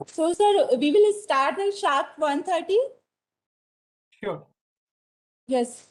So, sir, we will start at sharp 1:30. Sure. Yes.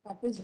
That is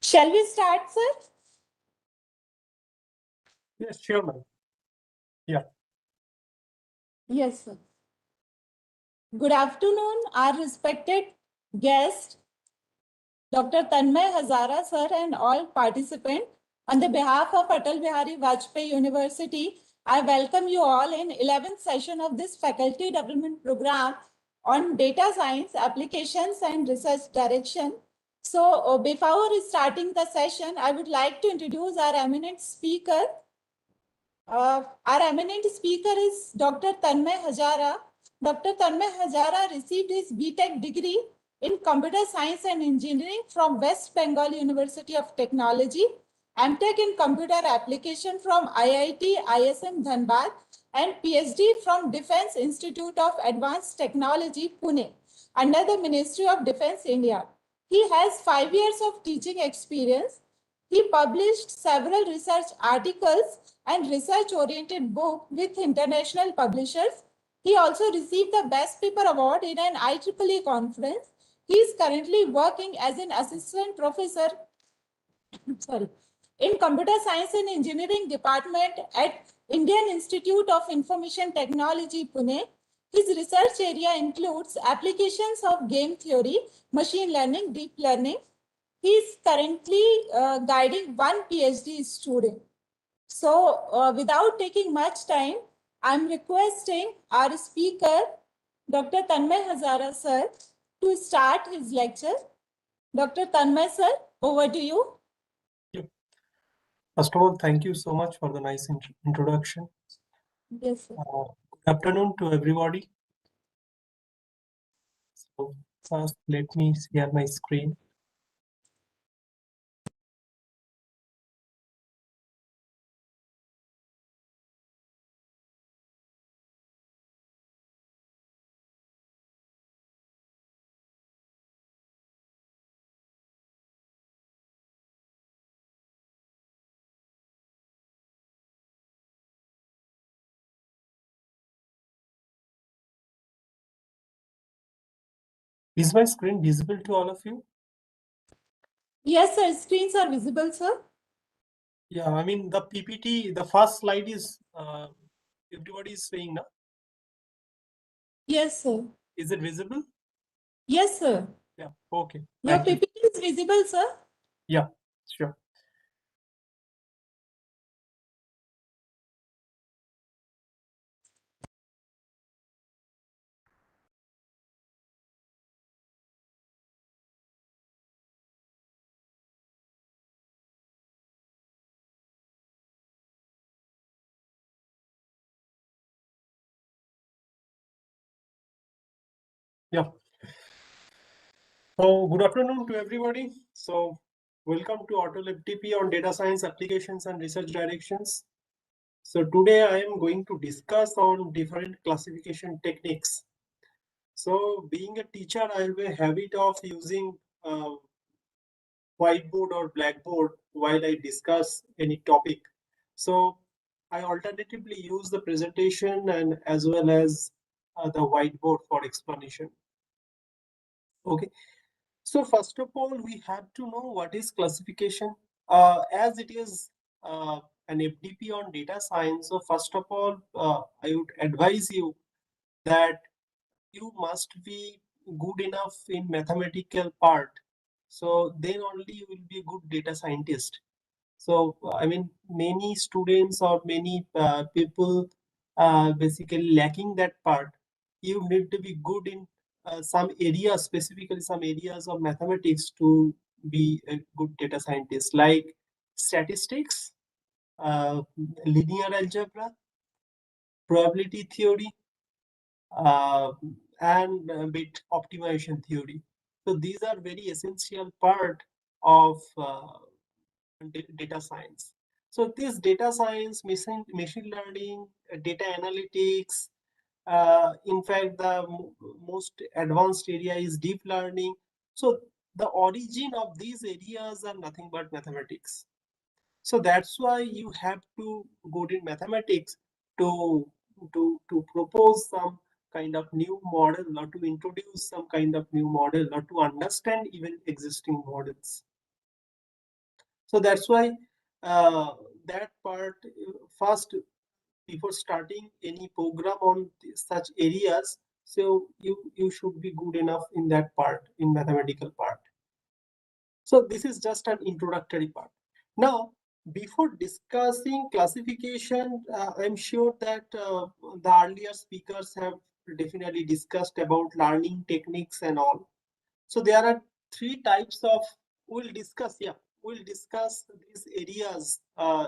Shall we start, sir? Yes, sure, ma'am. Yeah. Yes, sir. Good afternoon, our respected guest, Dr. Tanmay Hazara, sir, and all participants. On the behalf of Atal Bihari Vajpayee University, I welcome you all in 11th session of this faculty development program on data science applications and research direction. So before starting the session, I would like to introduce our eminent speaker. Our eminent speaker is Dr. Tanmay Hazara. Dr. Tanmay Hazara received his BTech degree in Computer Science and Engineering from West Bengal University of Technology, MTech in Computer Application from IIT ISM Dhanbad, and PhD from Defense Institute of Advanced Technology, Pune, under the Ministry of Defense, India. He has 5 years of teaching experience. He published several research articles and research-oriented book with international publishers. He also received the Best Paper Award in an IEEE conference. He is currently working as an assistant professor in Computer Science and Engineering Department at Indian Institute of Information Technology, Pune. His research area includes applications of game theory, machine learning, deep learning. He is currently guiding one PhD student. So without taking much time, I'm requesting our speaker, Dr. Tanmay Hazara sir, to start his lecture. Dr. Tanmay sir, over to you. Yeah. First of all, thank you so much for the nice introduction. Yes, sir. Good afternoon to everybody. So first, let me share my screen. Is my screen visible to all of you? Yes, sir. Screens are visible, sir. Yeah, I mean the PPT, the first slide is everybody is saying now. Yes, sir. Is it visible? Yes, sir. Yeah. Okay. Your Thank you. PPT is visible, sir. Yeah. Sure. Yeah. So good afternoon to everybody. So welcome to AutoLab TP on data science applications and research directions. So today I am going to discuss on different classification techniques. So being a teacher, I have a habit of using whiteboard or blackboard while I discuss any topic. So I alternatively use the presentation and as well as the whiteboard for explanation. Okay. So first of all, we have to know what is classification. As it is an FDP on data science. So first of all, I would advise you that you must be good enough in mathematical part. So then only you will be a good data scientist. So I mean, many students or many people basically lacking that part. You need to be good in some areas, specifically some areas of mathematics to be a good data scientist, like statistics, uh, linear algebra, probability theory, uh, and bit optimization theory. So these are very essential part of data science. So this data science, machine learning, data analytics, in fact, the most advanced area is deep learning. So the origin of these areas are nothing but mathematics. So that's why you have to go in mathematics to to propose some kind of new model or to introduce some kind of new model or to understand even existing models. So that's why that part first before starting any program on such areas, so you should be good enough in that part, in mathematical part. So this is just an introductory part. Now, before discussing classification, I'm sure that the earlier speakers have definitely discussed about learning techniques and all. So there are three types of, we'll discuss these areas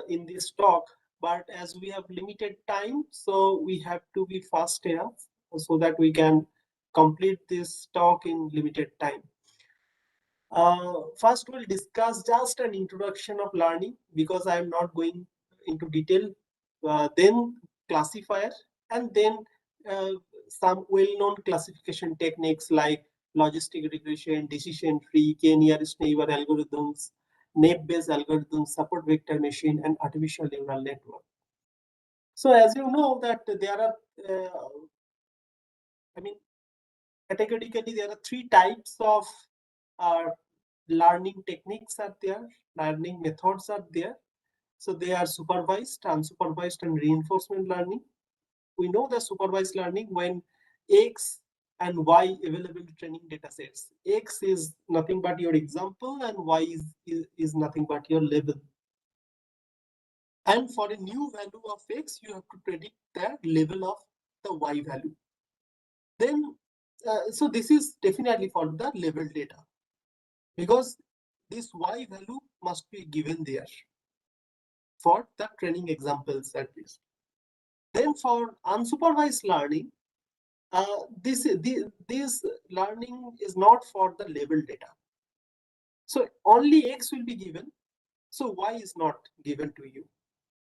in this talk, but as we have limited time, so we have to be fast enough so that we can complete this talk in limited time. First, we'll discuss just an introduction of learning because I'm not going into detail. Then classifier, and then uh, some well-known classification techniques like logistic regression, decision tree, k-nearest neighbor algorithms, net-based algorithms, support vector machine, and artificial neural network. So as you know that there are, I mean, categorically there are three types of uh, learning techniques are there, learning methods are there. So they are supervised, unsupervised, and reinforcement learning. We know the supervised learning when X and Y available training data sets. X is nothing but your example and Y is nothing but your label. And for a new value of X, you have to predict the level of the Y value. Then, so this is definitely for the level data because this Y value must be given there for the training examples at least. Then for unsupervised learning, this learning is not for the label data. So only X will be given, so Y is not given to you.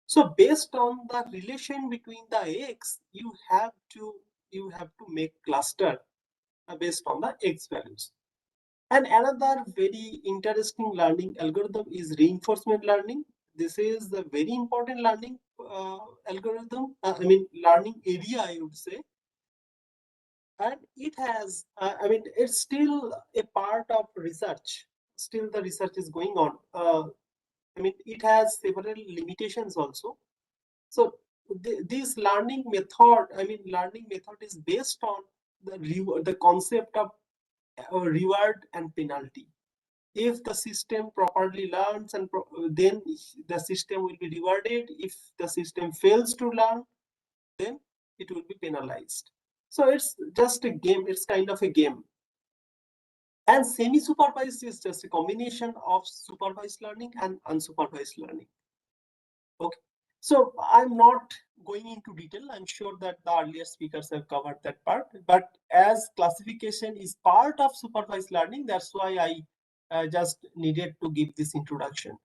So based on the relation between the X, you have to make cluster based on the X values. And another very interesting learning algorithm is reinforcement learning. This is the very important learning algorithm, learning area, I would say. and it has, it's still a part of research. Still, the research is going on. It has several limitations also. So this learning method is based on the concept of reward and penalty. If the system properly learns, then the system will be rewarded. If the system fails to learn, then it will be penalized. So it's just a game. It's kind of a game. And semi-supervised is just a combination of supervised learning and unsupervised learning. Okay. So I'm not going into detail. I'm sure that the earlier speakers have covered that part. But as classification is part of supervised learning, that's why I just needed to give this introduction.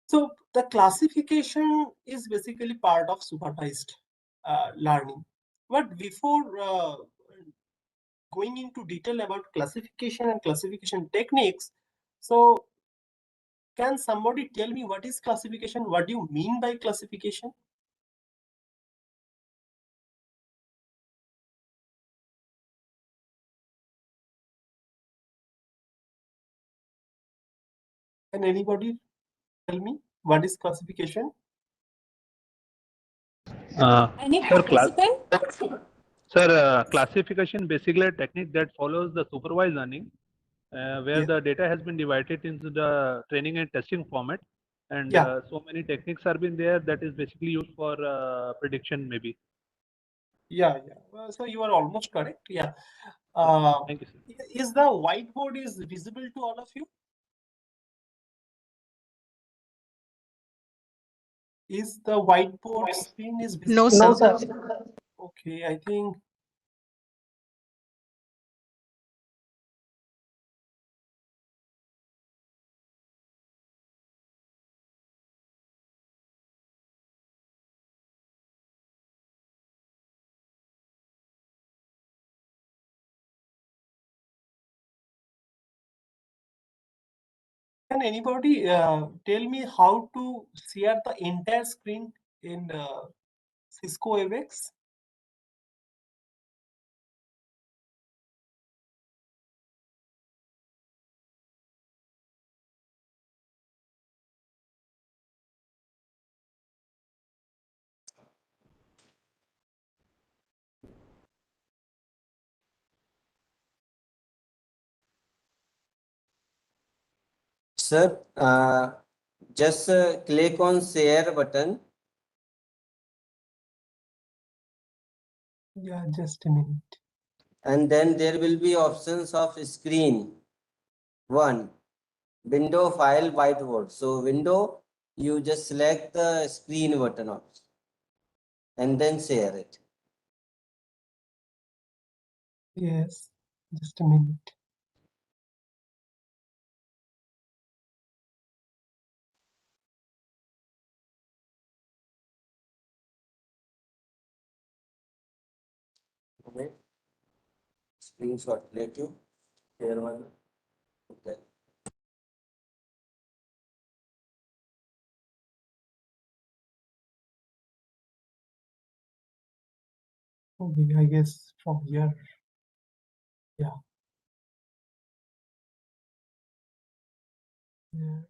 So the classification is basically part of supervised learning. But before going into detail about classification and classification techniques, so can somebody tell me what is classification? What do you mean by classification? Can anybody tell me what is classification? Any Sir, participant? classification basically a technique that follows the supervised learning, where Yeah. the data has been divided into the training and testing format, and Yeah. so many techniques are been there that is basically used for prediction maybe. Yeah. So you are almost correct. Yeah. Thank you, sir. Is the whiteboard is visible to all of you? Is the whiteboard screen is visible? No, No, sir. sir. Okay, I think. Can anybody tell me how to share the entire screen in Cisco WebEx? Sir, just click on share button. Yeah, just a minute. And then there will be options of screen. One, window, file, whiteboard. So window, you just select the screen button option and then share it. Yes, just a minute. Okay. Screenshot, let you share one. Okay. Okay, I guess from here. Yeah. Yeah.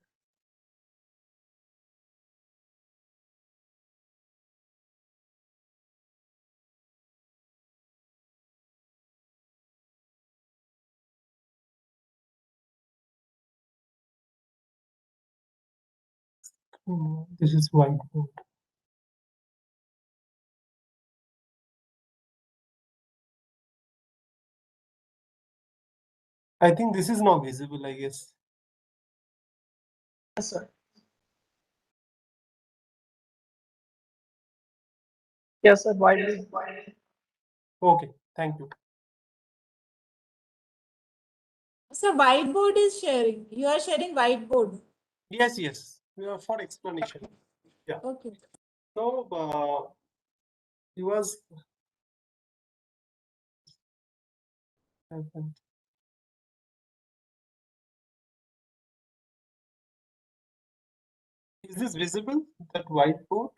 This is whiteboard. I think this is not visible, I guess. Yes, sir. Yes, sir. Widely. Okay, thank you. So whiteboard is sharing. You are sharing whiteboard. Yes, for explanation. Yeah. Okay. So he was. Is this visible? That whiteboard?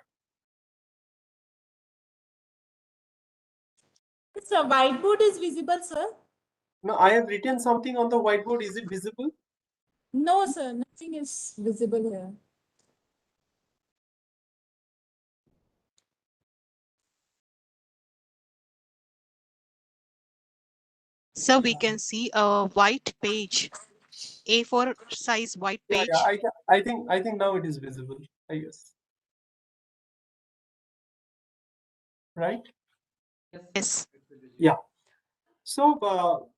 So whiteboard is visible, sir? Now I have written something on the whiteboard. Is it visible? No, sir. Nothing is visible here. So we can see a white page, A4 size white Yeah, page. yeah. I think now it is visible. I guess. Right? Yes. Yeah. So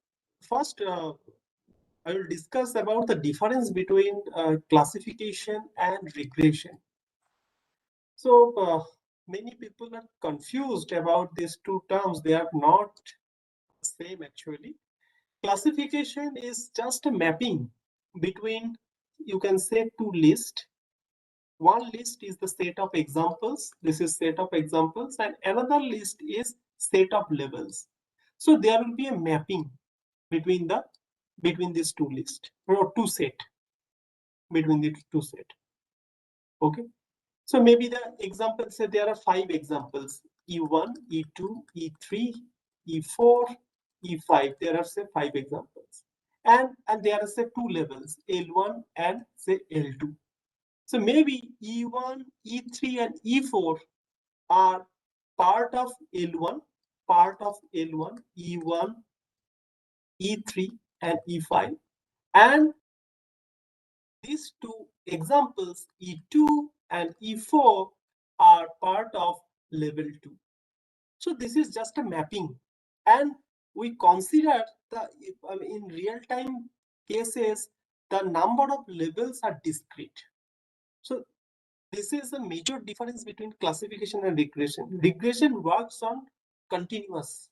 first, I will discuss about the difference between classification and regression. So many people are confused about these two terms. They are not the same actually. Classification is just a mapping between, you can say, two lists. One list is the set of examples. This is set of examples, and another list is set of labels. So there will be a mapping between these two lists, or two set, between the two set. Okay. So maybe the example, say there are 5 examples: E1, E2, E3, E4, E5. There are say 5 examples, and there are say 2 levels, L1 and say L2. So maybe E1, E3, and E4 are part of L1, E1, E3, and E5, and these two examples, E2 and E4, are part of level 2. So this is just a mapping, and we consider in real-time cases, the number of levels are discrete. So this is a major difference between classification and regression. Regression works on continuous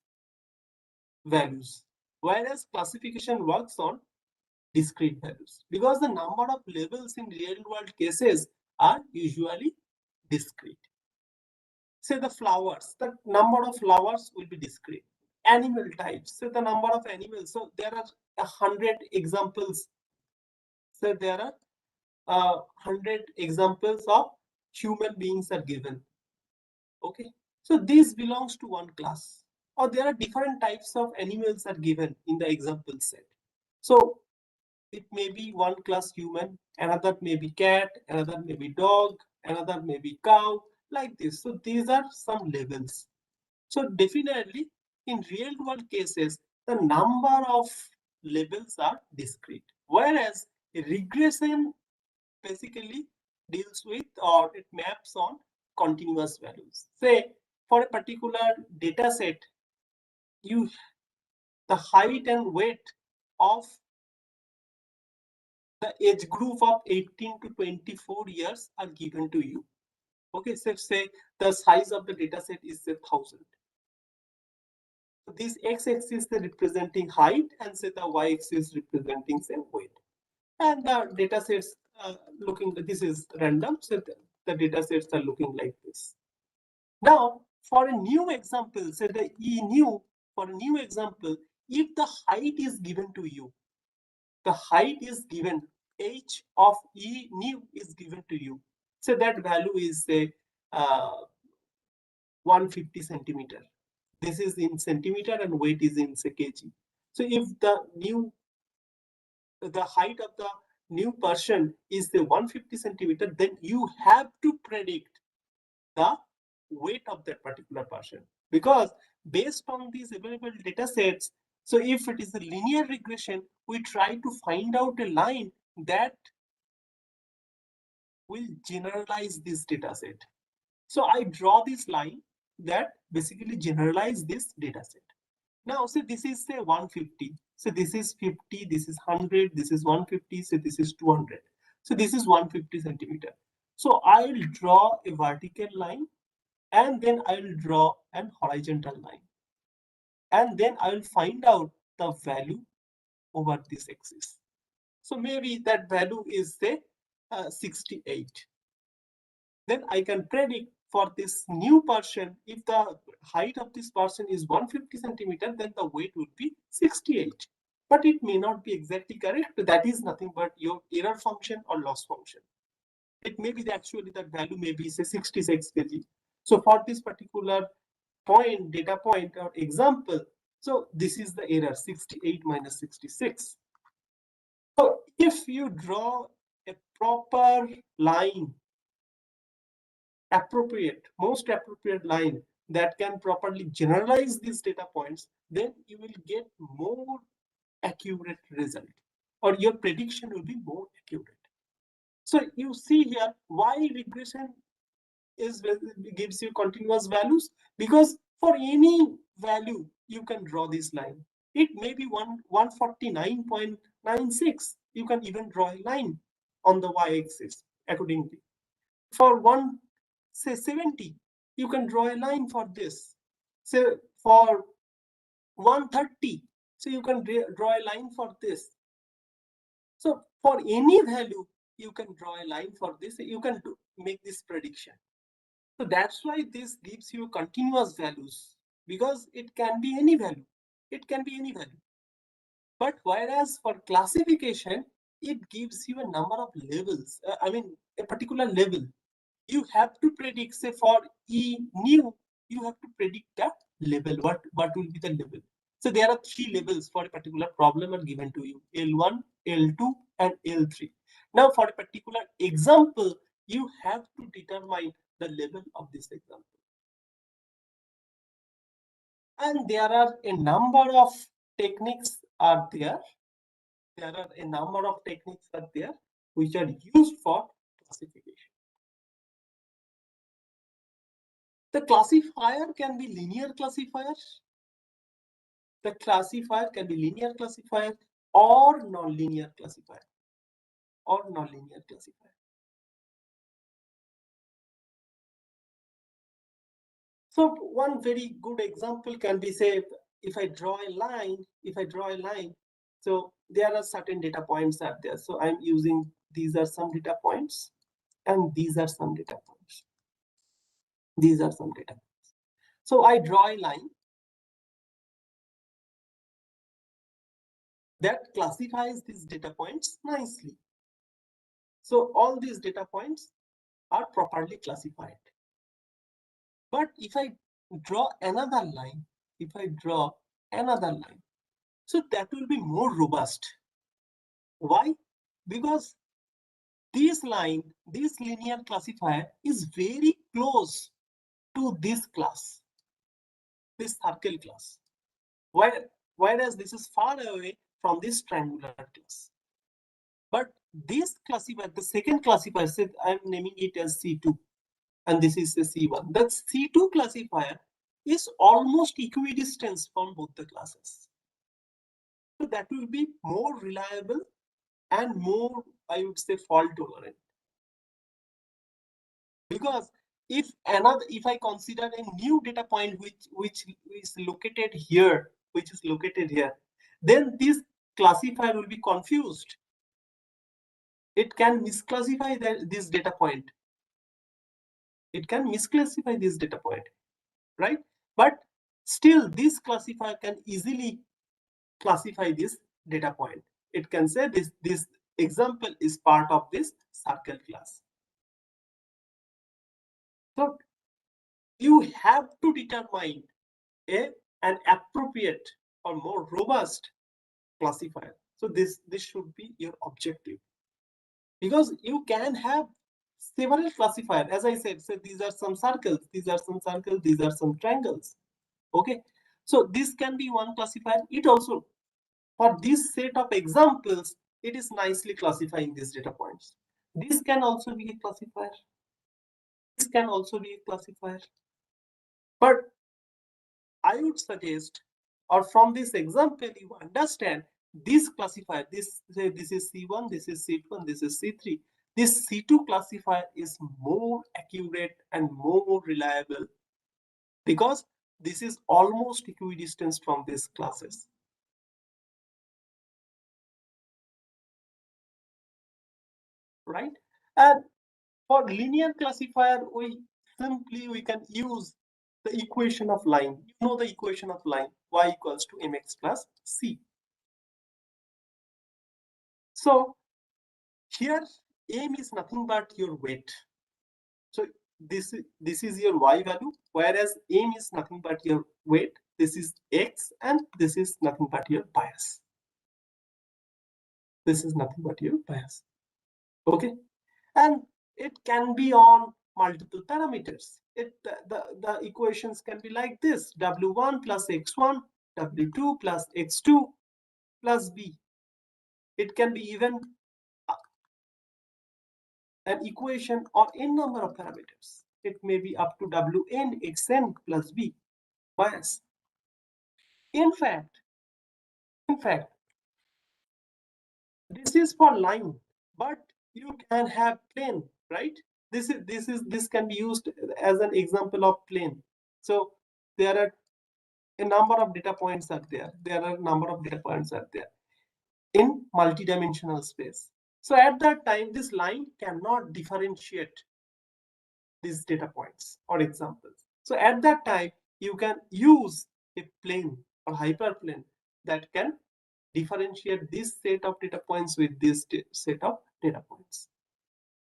values, whereas classification works on discrete values, because the number of levels in real world cases are usually discrete. Say the flowers, the number of flowers will be discrete. Animal types, say the number of animals. So there are 100 examples. So there are 100 examples of human beings are given. Okay, so this belongs to one class. Or there are different types of animals are given in the example set. So it may be one class human, another may be cat, another may be dog, another may be cow, like this. So these are some levels. So definitely in real world cases, the number of levels are discrete, whereas regression basically deals with, or it maps on, continuous values. Say for a particular data set, the height and weight of the age group of 18 to 24 years are given to you. Okay, so say the size of the data set is 1,000. So this x-axis is representing height, and say the y-axis representing say weight. And the data sets looking, this is random, so the data sets are looking like this. Now, for a new example, say the E new, for a new example, if the height is given to you, the height is given, h of E new is given to you. So that value is say 150 centimeter. This is in centimeter and weight is in say kg. So if the height of the new person is the 150 centimeter, then you have to predict the weight of that particular person, because based on these available data sets, so if it is a linear regression, we try to find out a line that will generalize this data set. So I draw this line that basically generalize this data set. Now, so this is say 150. So this is 50, this is 100, this is 150, so this is 200. So this is 150 centimeter. So I will draw a vertical line, and then I will draw an horizontal line. And then I will find out the value over this axis. So maybe that value is say 68. Then I can predict for this new person, if the height of this person is 150 centimeter, then the weight would be 68. But it may not be exactly correct. That is nothing but your error function or loss function. It may be that actually that value may be say 66 kg. So for this particular point, data point or example. So this is the error, 68 minus 66. So if you draw a proper line, most appropriate line that can properly generalize these data points, then you will get more accurate result, or your prediction will be more accurate. So you see here why regression gives you continuous values, because for any value you can draw this line. It may be 149.96. You can even draw a line on the y-axis accordingly. For 70, you can draw a line for this. So for 130, so you can draw a line for this. So for any value, you can draw a line for this. You can make this prediction. So that's why this gives you continuous values, because it can be any value. It can be any value. But whereas for classification, it gives you a number of levels. A particular level. You have to predict, say for E new, you have to predict the level. What will be the level? So there are 3 levels for a particular problem are given to you: L1, L2, and L3. Now for a particular example, you have to determine the level of this example. And there are a number of techniques are there. There are a number of techniques are there which are used for classification. The classifier can be linear classifier. The classifier can be linear classifier or nonlinear classifier. So one very good example can be, say, if I draw a line, so there are certain data points out there. So I'm using, these are some data points, and these are some data points. These are some data points. So I draw a line that classifies these data points nicely. So all these data points are properly classified. But if I draw another line, so that will be more robust. Why? Because this line, this linear classifier is very close to this class, this circle class. Whereas this is far away from this triangular class. But this classifier, the second classifier, said I'm naming it as C2, and this is the C1. That C2 classifier is almost equidistant from both the classes. So that will be more reliable and more, I would say, fault tolerant. Because if I consider a new data point which is located here, then this classifier will be confused. It can misclassify this data point. Right? But still, this classifier can easily classify this data point. It can say this example is part of this circle class. So you have to determine an appropriate or more robust classifier. So this should be your objective, because you can have several classifiers. As I said, so these are some circles, these are some triangles. Okay, so this can be one classifier. It also, for this set of examples, it is nicely classifying these data points. This can also be a classifier. But I would suggest, or from this example, you understand this classifier. This is C1, this is C2, this is C3. This C2 classifier is more accurate and more reliable, because this is almost equidistant from these classes. Right? And for linear classifier, we can use the equation of line. You know the equation of line, y equals to mx plus c. So here m is nothing but your weight. So this is your y value, whereas m is nothing but your weight. This is x, and this is nothing but your bias. This is nothing but your bias. Okay, and it can be on multiple parameters. The equations can be like this: w1 plus x1, w2 plus x2 plus b. It can be even an equation on n number of parameters. It may be up to wn xn plus b bias. In fact, this is for line, but you can have plane, right? This can be used as an example of plane. So there are a number of data points are there. In multi-dimensional space. So at that time, this line cannot differentiate these data points or examples. So at that time, you can use a plane or hyperplane that can differentiate this set of data points with this set of data points.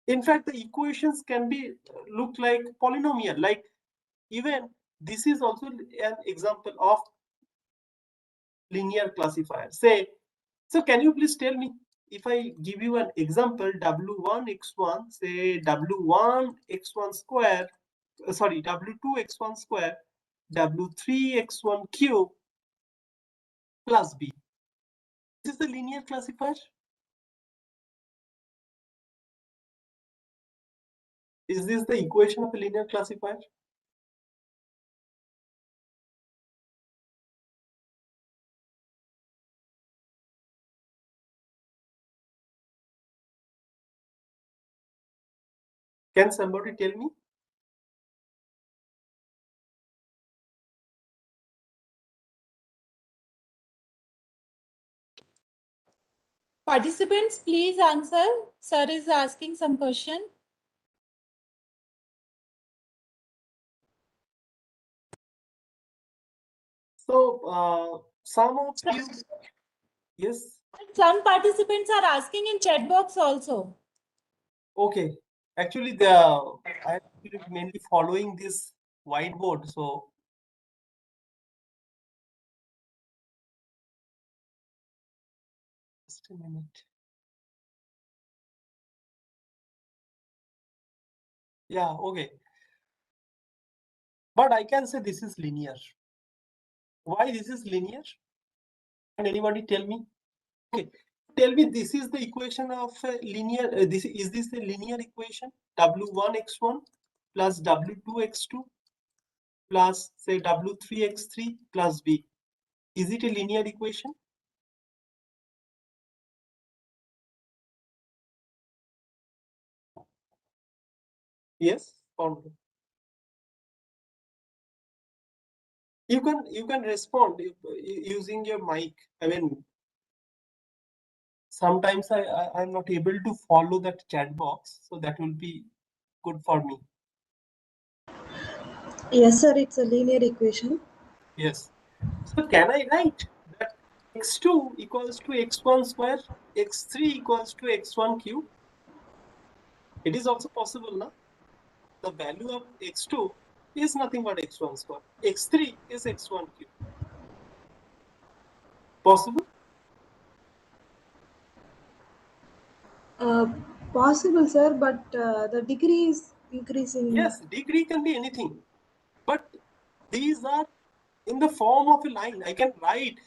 In fact, the equations can be look like polynomial. Like even this is also an example of linear classifier. So can you please tell me, if I give you an example, w1x1, say w1x1 square, sorry, w2x1 square, w3x1 cube plus b. This is the linear classifier. Is this the equation of a linear classifier? Can somebody tell me? Participants, please answer. Sir is asking some question. So some of you, yes. Some participants are asking in chat box also. Okay, actually I'm mainly following this whiteboard. So just a minute. Yeah, okay. But I can say this is linear. Why this is linear? Can anybody tell me? Okay, tell me, this is the equation of a linear. Is this a linear equation? w1x1 plus w2x2 plus say w3x3 plus b. Is it a linear equation? Yes or no? You can respond using your mic. I mean, sometimes I'm not able to follow that chat box, so that will be good for me. Yes, sir, it's a linear equation. Yes. So can I write that x2 equals to x1 square, x3 equals to x1 cube? It is also possible, na? The value of x2 is nothing but x1 square. x3 is x1 cube. Possible? Possible, sir, but the degree is increasing. Yes, degree can be anything. But these are in the form of a line. I can write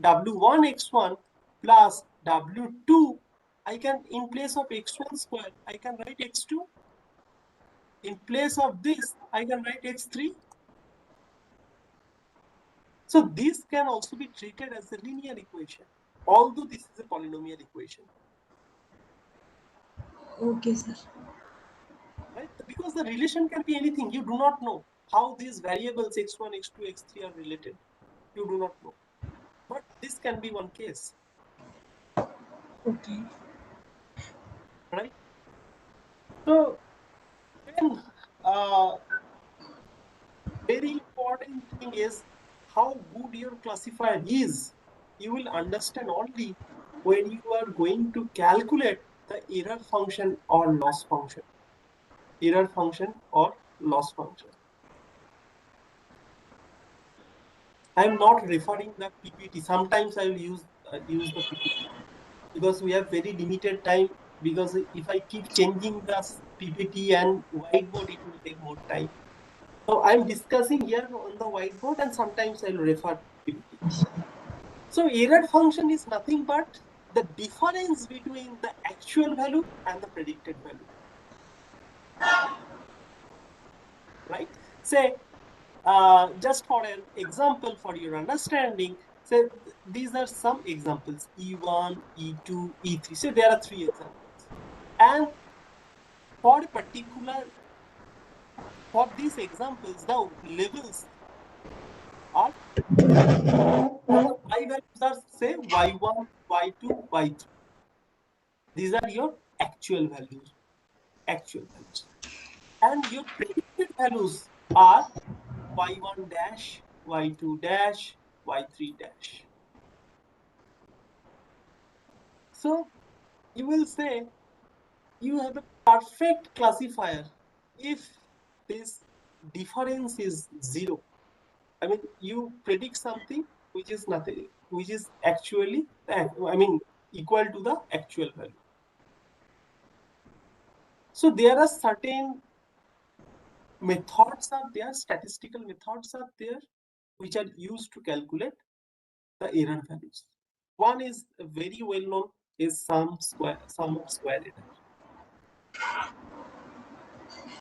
w1 x1 plus w2. I can, in place of x1 square, I can write x2. In place of this, I can write x3. So this can also be treated as a linear equation, although this is a polynomial equation. Okay, sir. Right? Because the relation can be anything. You do not know how these variables x1, x2, x3 are related. You do not know. But this can be one case. Okay. Right? So then very important thing is how good your classifier is. You will understand only when you are going to calculate the error function or loss function. Error function or loss function. I am not referring the PPT. Sometimes I will use the PPT because we have very limited time. Because if I keep changing the PPT and whiteboard, it will take more time. So I'm discussing here on the whiteboard, and sometimes I'll refer to PPT. So error function is nothing but the difference between the actual value and the predicted value. Right? Say, just for an example for your understanding, say these are some examples: E1, E2, E3. So there are 3 examples. And for these examples, the levels are the y values are say y1, y2, y3. These are your actual values. And your predicted values are y1 dash, y2 dash, y3 dash. So you will say you have a perfect classifier if this difference is 0. I mean, you predict something which is nothing, which is actually, equal to the actual value. So there are certain methods are there, statistical methods are there, which are used to calculate the error values. One is very well known, is sum of square error.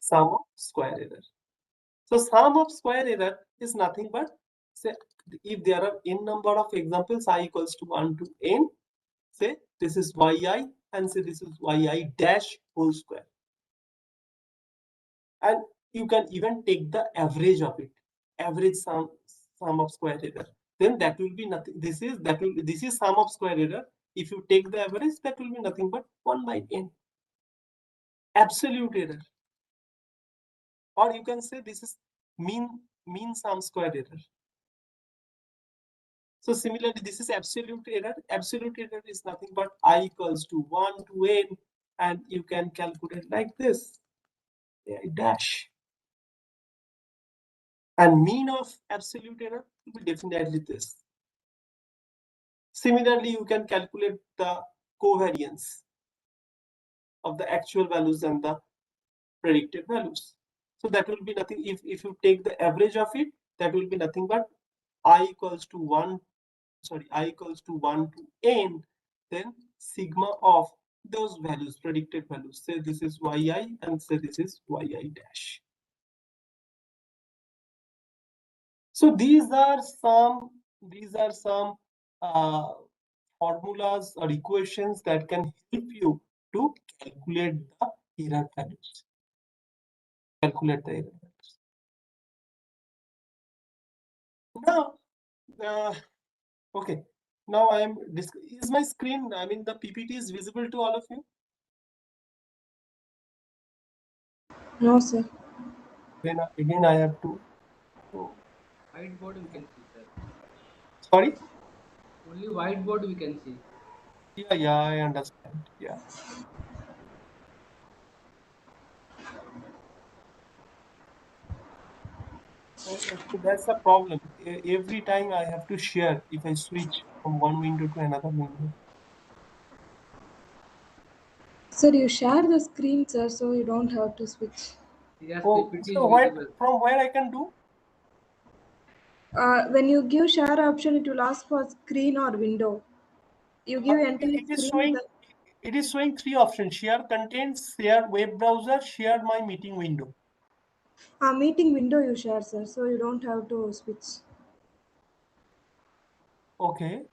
Sum of square error. So sum of square error is nothing but, say, if there are n number of examples, I equals to 1 to n, say this is yi, and say this is yi dash whole square. And you can even take the average of it, average sum of square error. Then that will be nothing. This is sum of square error. If you take the average, that will be nothing but 1 by n. Absolute error. Or you can say this is mean sum square error. So similarly, this is absolute error. Absolute error is nothing but I equals to 1 to n, and you can calculate like this, dash. And mean of absolute error will be definitely this. Similarly, you can calculate the covariance of the actual values and the predicted values. So that will be nothing. If you take the average of it, that will be nothing but I equals to 1 to n, then sigma of those values, predicted values. Say this is yi, and say this is yi dash. So these are some formulas or equations that can help you to calculate the error values. Now, okay. Now I am. Is my screen? I mean, the PPT is visible to all of you. No, sir. Then again, I have to. Whiteboard we can see, sir. Sorry. Only whiteboard we can see. Yeah, I understand. Yeah. So that's the problem. Every time I have to share if I switch from one window to another window. Sir, you share the screen, sir, so you don't have to switch. Yes, Oh, PPT so is visible. from where I can do? When you give share option, it will ask for screen or window. You give entire It is screen. showing 3 options: share contents, share web browser, share my meeting window. Meeting window you share, sir, so you don't have to switch. Okay.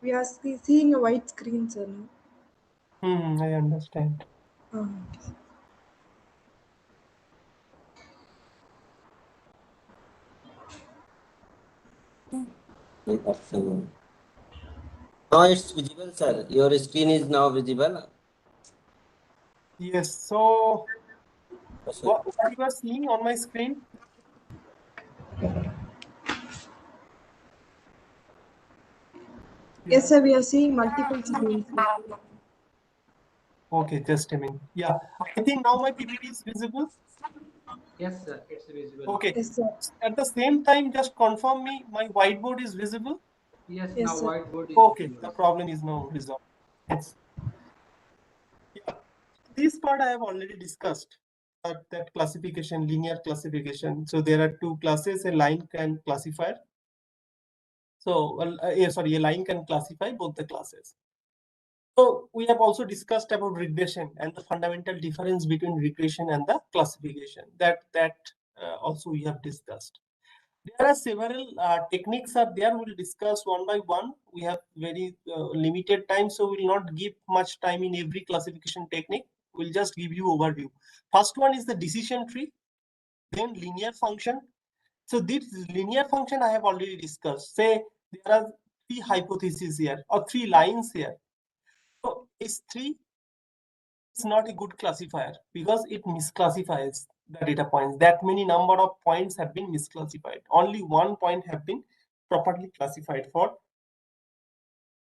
We are seeing a white screen, sir. Now. I understand. Okay. Now it's visible, sir. Your screen is now visible. Yes. So Yes, sir. what you are seeing on my screen? Yes, sir, we are seeing multiple screens. Okay, just a minute. Yeah, I think now my PPT is visible. Yes, sir. It's visible. Okay. Yes, sir. At the same time, just confirm me my whiteboard is visible. Yes, Yes, now sir. whiteboard is Okay, visible. the problem is now resolved. Yes. Yeah. This part I have already discussed. That classification, linear classification. So there are two classes, a line and classifier. So, sorry, a line can classify both the classes. So we have also discussed about regression and the fundamental difference between regression and the classification. That also we have discussed. There are several techniques are there. We'll discuss one by one. We have very limited time, so we'll not give much time in every classification technique. We'll just give you overview. First one is the decision tree, then linear function. So this linear function I have already discussed. Say there are three hypotheses here or three lines here. So S3 is not a good classifier because it misclassifies the data points. That many number of points have been misclassified. Only one point have been properly classified for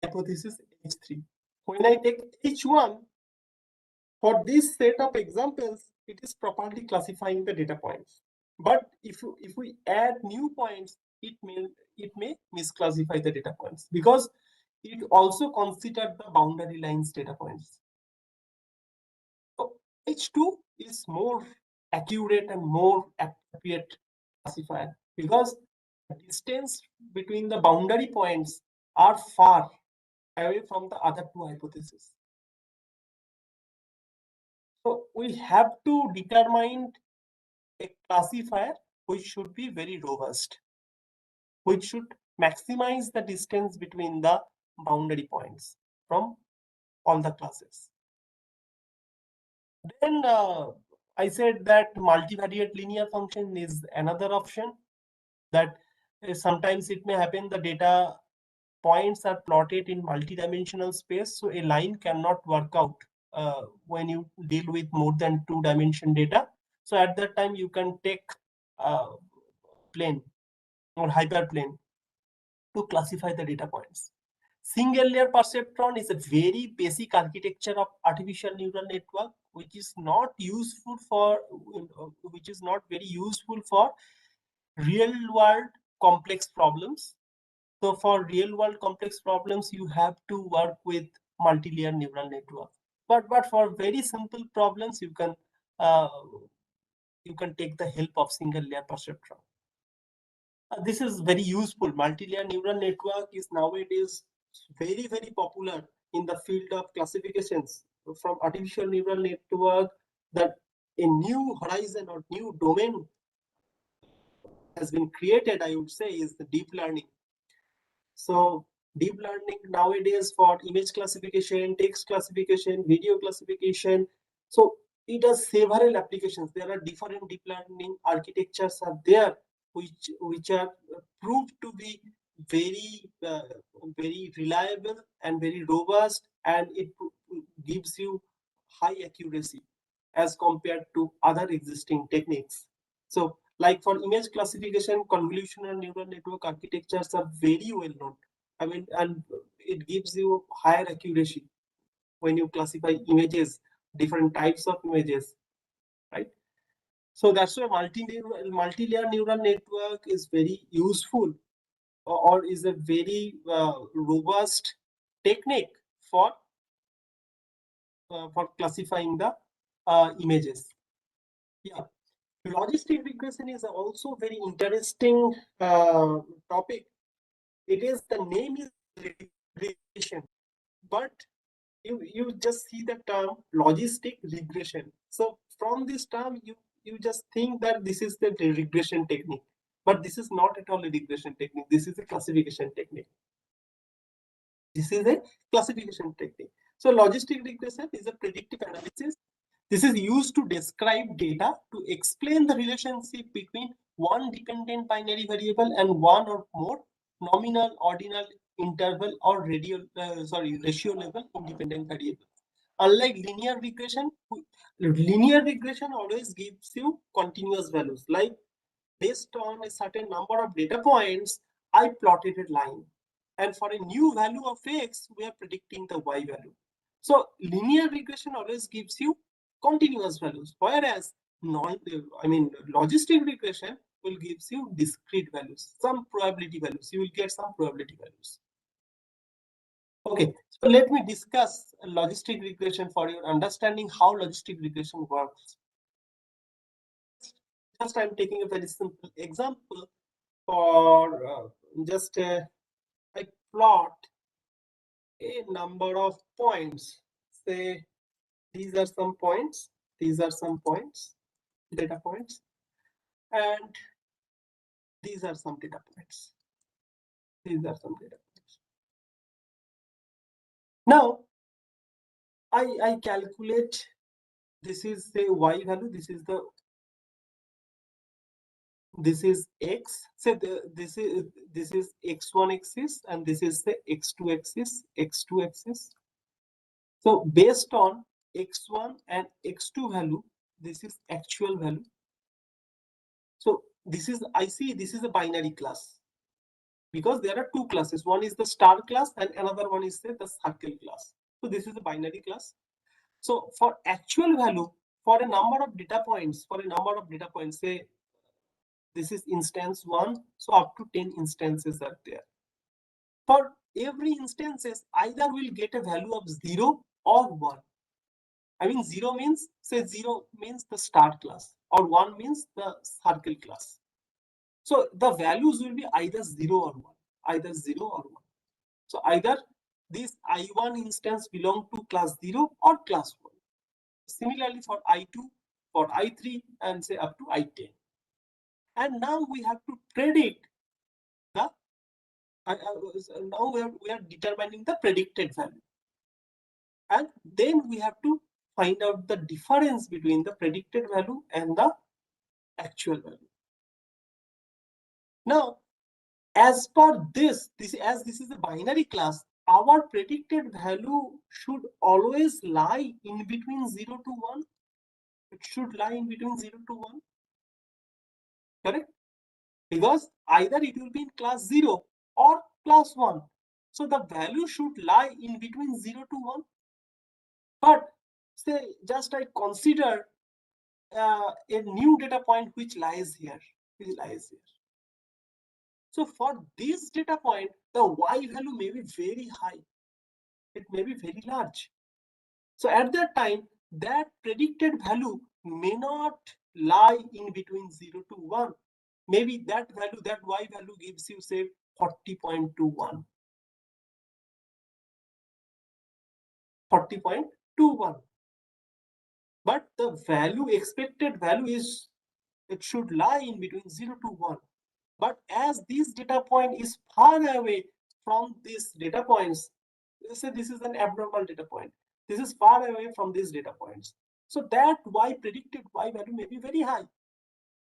hypothesis H3. When I take H1, for this set of examples, it is properly classifying the data points. But if we add new points, it may misclassify the data points because it also considered the boundary lines data points. So H2 is more accurate and more appropriate classifier because the distance between the boundary points are far away from the other two hypotheses. So we have to determine a classifier which should be very robust, which should maximize the distance between the boundary points from all the classes. Then I said that multivariate linear function is another option that sometimes it may happen the data points are plotted in multi-dimensional space, so a line cannot work out when you deal with more than 2-dimension data. So at that time you can take plane or hyperplane to classify the data points. Single layer perceptron is a very basic architecture of artificial neural network, which is not useful for, which is not very useful for real world complex problems. So for real world complex problems, you have to work with multi-layer neural network. But for very simple problems, you can take the help of single layer perceptron. This is very useful. Multi-layer neural network is nowadays very, very popular in the field of classifications. From artificial neural network, that a new horizon or new domain has been created, I would say, is the deep learning. So deep learning nowadays for image classification, text classification, video classification. So it has several applications. There are different deep learning architectures are there, which are proved to be very very reliable and very robust, and it gives you high accuracy as compared to other existing techniques. So like for image classification, convolutional neural network architectures are very well known. I mean, and it gives you higher accuracy when you classify images, different types of images, right? So that's why multi-layer neural network is very useful, or is a very robust technique for classifying the images. Yeah. Logistic regression is also very interesting topic. It is, the name is regression, but you just see the term logistic regression. So from this term, you just think that this is the regression technique, but this is not at all a regression technique. This is a classification technique. This is a classification technique. So logistic regression is a predictive analysis. This is used to describe data to explain the relationship between one dependent binary variable and one or more nominal, ordinal, interval, or ratio level independent variables. Unlike linear regression always gives you continuous values. Like based on a certain number of data points, I plotted a line. And for a new value of x, we are predicting the y value. So linear regression always gives you continuous values, whereas logistic regression will gives you discrete values, some probability values. You will get some probability values. Okay, so let me discuss logistic regression for your understanding how logistic regression works. Just I'm taking a very simple example for I plot a number of points. Say these are some points, these are some points, data points, and these are some data points. These are some data points. Now I calculate, this is the y value, this is x. So this is x1 axis and this is the x2 axis. So based on x1 and x2 value, this is actual value. So this is, I see this is a binary class because there are two classes. One is the star class and another one is the circle class. So this is a binary class. So for actual value, for a number of data points, say this is instance 1, so up to 10 instances are there. For every instances, either will get a value of 0 or 1. I mean 0 means, say 0 means the star class or 1 means the circle class. So the values will be either 0 or 1, either 0 or 1. So either this I1 instance belong to class 0 or class 1. Similarly for I2, for I3, and say up to I10. And now we have to predict the, now we are determining the predicted value. And then we have to find out the difference between the predicted value and the actual value. Now, as per this is a binary class, our predicted value should always lie in between 0 to 1. It should lie in between 0 to 1. Correct? Because either it will be in class 0 or class 1. So the value should lie in between 0 to 1. But say just I consider a new data point which lies here. So for this data point, the y value may be very high. It may be very large. So at that time, that predicted value may not lie in between 0 to 1. Maybe that value, that y value gives you say 40.21. 40.21. But the value, expected value is, it should lie in between 0 to 1. But as this data point is far away from these data points, let's say this is an abnormal data point. This is far away from these data points. So that predicted y value may be very high.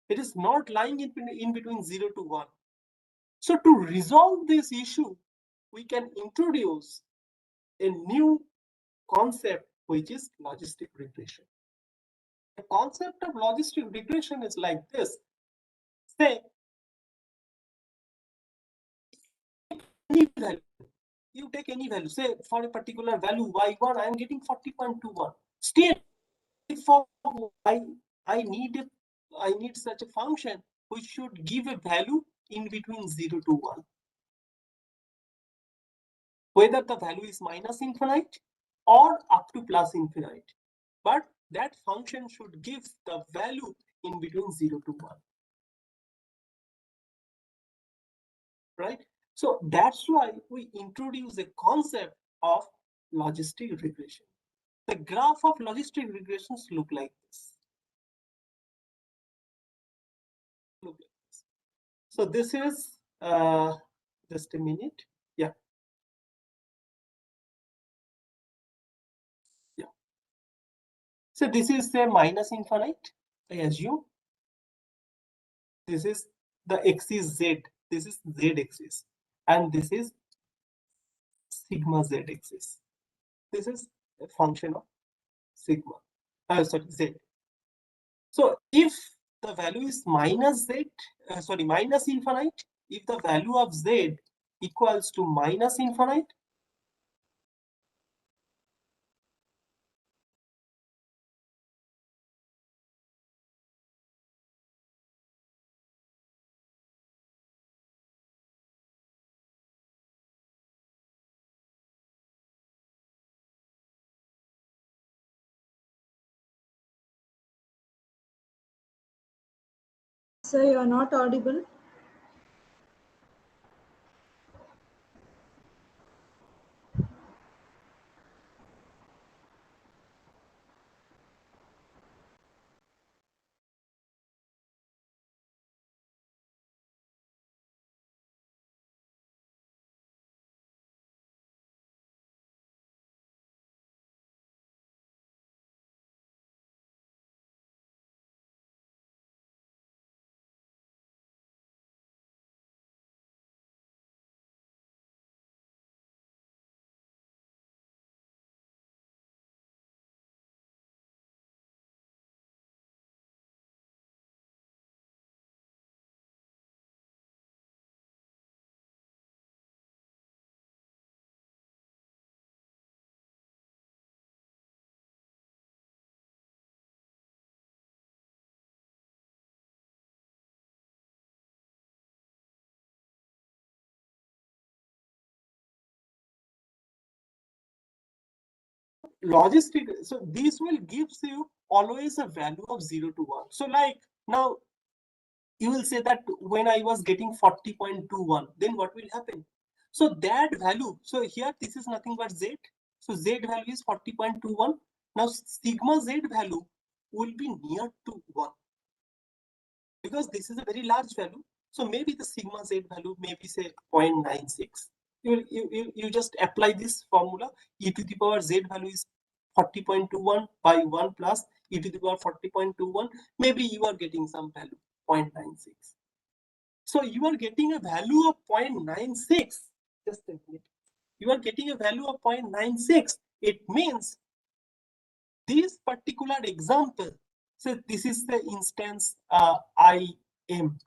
It is not lying in between 0 to 1. So to resolve this issue, we can introduce a new concept, which is logistic regression. The concept of logistic regression is like this. Say, any value, you take any value, say for a particular value y1, I am getting 40.21. Still, if for y, I need such a function which should give a value in between 0 to 1. Whether the value is minus infinite or up to plus infinite. But that function should give the value in between 0 to 1. Right? So that's why we introduce a concept of logistic regression. The graph of logistic regressions look like this. So this is just a minute. Yeah. So this is say minus infinite, I assume. This is the axis z. This is z axis, and this is sigma z axis. This is a function of sigma. Z. So if the value is minus z, minus infinite, if the value of z equals to minus infinite. Sir, you are not audible. Logistic, so this will gives you always a value of 0 to 1. So like now you will say that when I was getting 40.21, then what will happen? So that value, so here this is nothing but z. So z value is 40.21. Now sigma z value will be near to 1 because this is a very large value. So maybe the sigma z value maybe say 0.96. You just apply this formula. E to the power z value is 40.21 by 1 plus e to the power 40.21. Maybe you are getting some value 0.96. So you are getting a value of 0.96. Just a minute. You are getting a value of 0.96. It means this particular example. So this is the instance IM.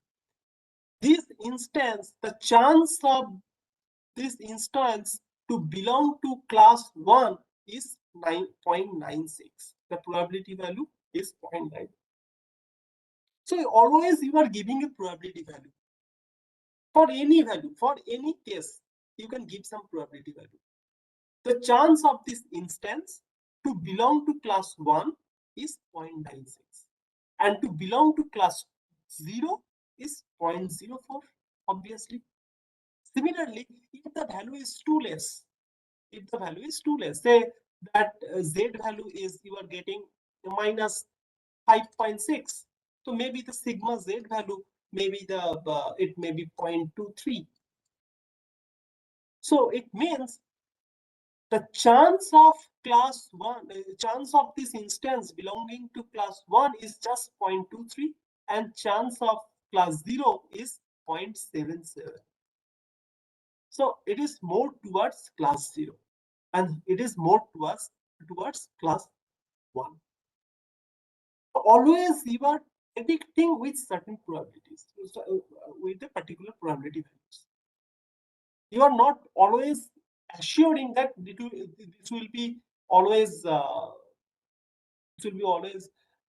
This instance, the chance of this instance to belong to class 1 is 9.96. The probability value is 0.9. So always you are giving a probability value. For any value, for any case, you can give some probability value. The chance of this instance to belong to class 1 is 0.96. And to belong to class 0 is 0.04, obviously. Similarly, if the value is too less, say that z value is you are getting minus 5.6. So maybe the sigma z value, maybe it may be 0.23. So it means the chance of class 1, chance of this instance belonging to class 1 is just 0.23 and chance of class 0 is 0.77. So it is more towards class 0 and it is more towards class 1. Always you are predicting with certain probabilities, with a particular probability values. You are not always assuring that this will be always belong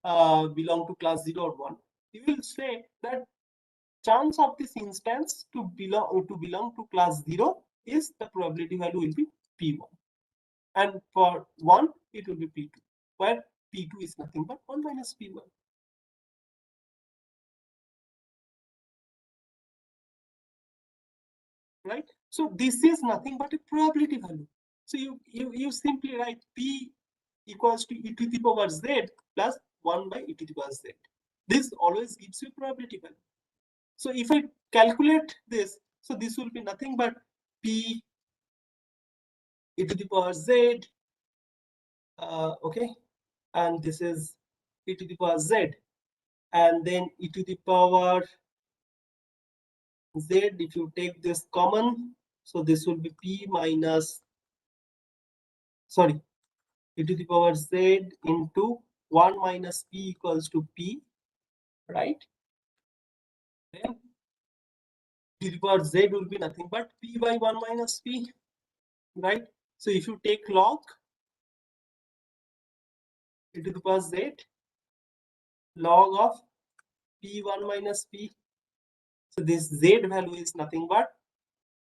to class 0 or 1. You will say that chance of this instance to belong to class 0 is the probability value will be p1, and for 1 it will be p2, where p2 is nothing but 1 minus p1. Right? So this is nothing but a probability value. So you simply write p equals to e to the power z plus 1 by e to the power z. This always gives you probability value. So if I calculate this, so this will be nothing but p e to the power z, okay, and this is e to the power z, and then e to the power z, if you take this common, so this will be p minus, sorry, e to the power z into 1 minus p equals to p, right? Then to the power z will be nothing but p by 1 minus p, right? So if you take log e to the power z, log of p1 minus p, so this z value is nothing but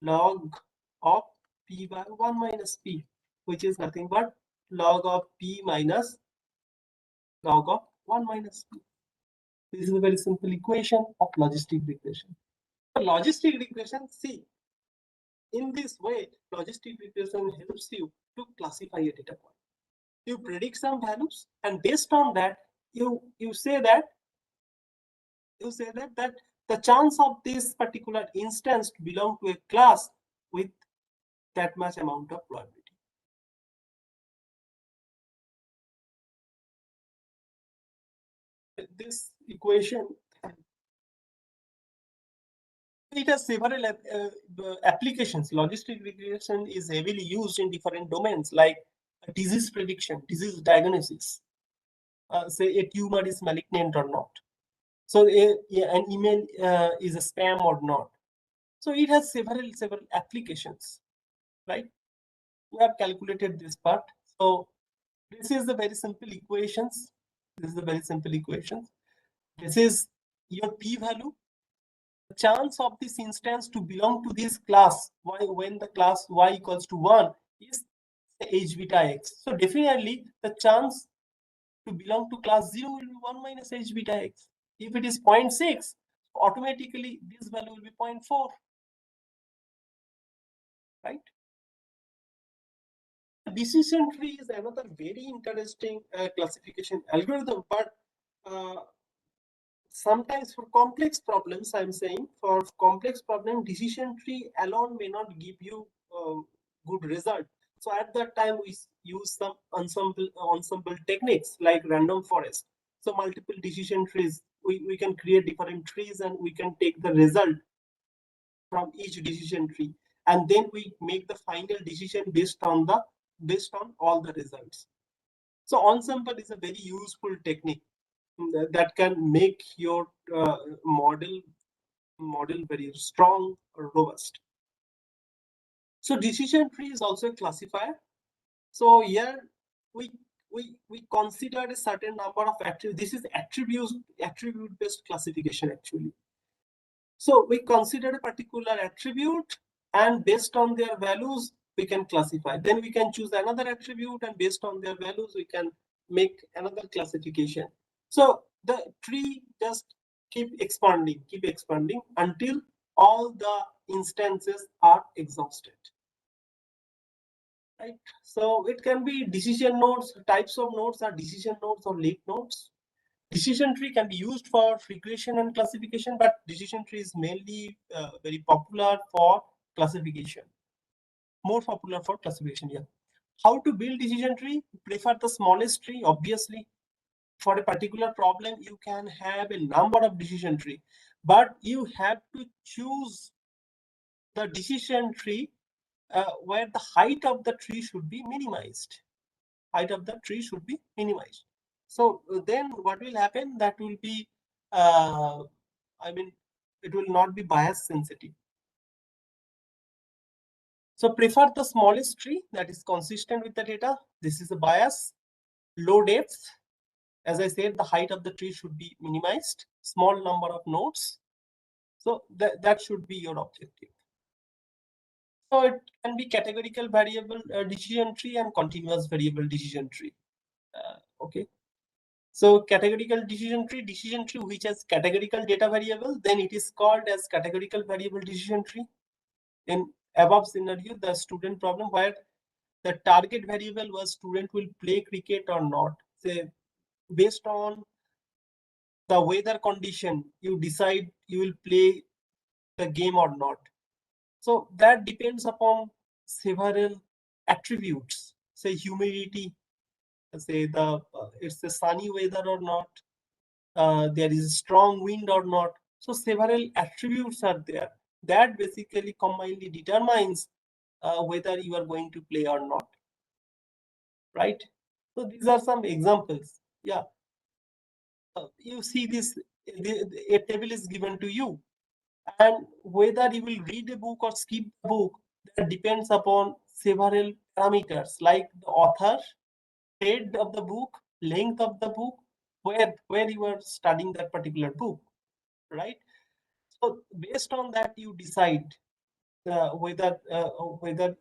log of p by 1 minus p, which is nothing but log of p minus log of 1 minus p. This is a very simple equation of logistic regression. For logistic regression, see, in this way, logistic regression helps you to classify a data point. You predict some values, and based on that, you say that the chance of this particular instance to belong to a class with that much amount of probability. This equation, it has several applications. Logistic regression is heavily used in different domains like disease prediction, disease diagnosis, say a tumor is malignant or not. So an email is a spam or not. So it has several applications, right? We have calculated this part. So this is the very simple equations. This is the very simple equations. This is your p-value. The chance of this instance to belong to this class y when the class y equals to 1 is h beta x. So definitely the chance to belong to class 0 will be 1 minus h beta x. If it is 0.6, automatically this value will be 0.4, right? Decision tree is another very interesting classification algorithm, but sometimes for complex problems, I'm saying for complex problem, decision tree alone may not give you good result. So at that time, we use some ensemble techniques like random forest. So multiple decision trees, we can create different trees and we can take the result from each decision tree, and then we make the final decision based on all the results. So ensemble is a very useful technique that can make your model very strong or robust. So decision tree is also a classifier. So here we consider a certain number of attributes. This is attribute based classification actually. So we consider a particular attribute, and based on their values we can classify. Then we can choose another attribute, and based on their values we can make another classification. So the tree just keep expanding until all the instances are exhausted, right? So it can be decision nodes. Types of nodes are decision nodes or leaf nodes. Decision tree can be used for regression and classification, but decision tree is mainly very popular for classification. More popular for classification, yeah. How to build decision tree? Prefer the smallest tree, obviously. For a particular problem, you can have a number of decision tree, but you have to choose the decision tree where the height of the tree should be minimized. Height of the tree should be minimized. So then what will happen? That will be, it will not be bias sensitive. So prefer the smallest tree that is consistent with the data. This is a bias. Low depth. As I said, the height of the tree should be minimized. Small number of nodes. So that should be your objective. So it can be categorical variable decision tree and continuous variable decision tree. Okay. So categorical decision tree which has categorical data variable, then it is called as categorical variable decision tree. In above scenario, the student problem where the target variable was student will play cricket or not. Say based on the weather condition, you decide you will play the game or not. So that depends upon several attributes. Say humidity, say it's a sunny weather or not. There is strong wind or not. So several attributes are there that basically combinedly determines whether you are going to play or not, right? So these are some examples. Yeah, you see this, a table is given to you And whether you will read a book or skip the book, that depends upon several parameters like the author, trade of the book, length of the book, where you are studying that particular book, right? So based on that, you decide whether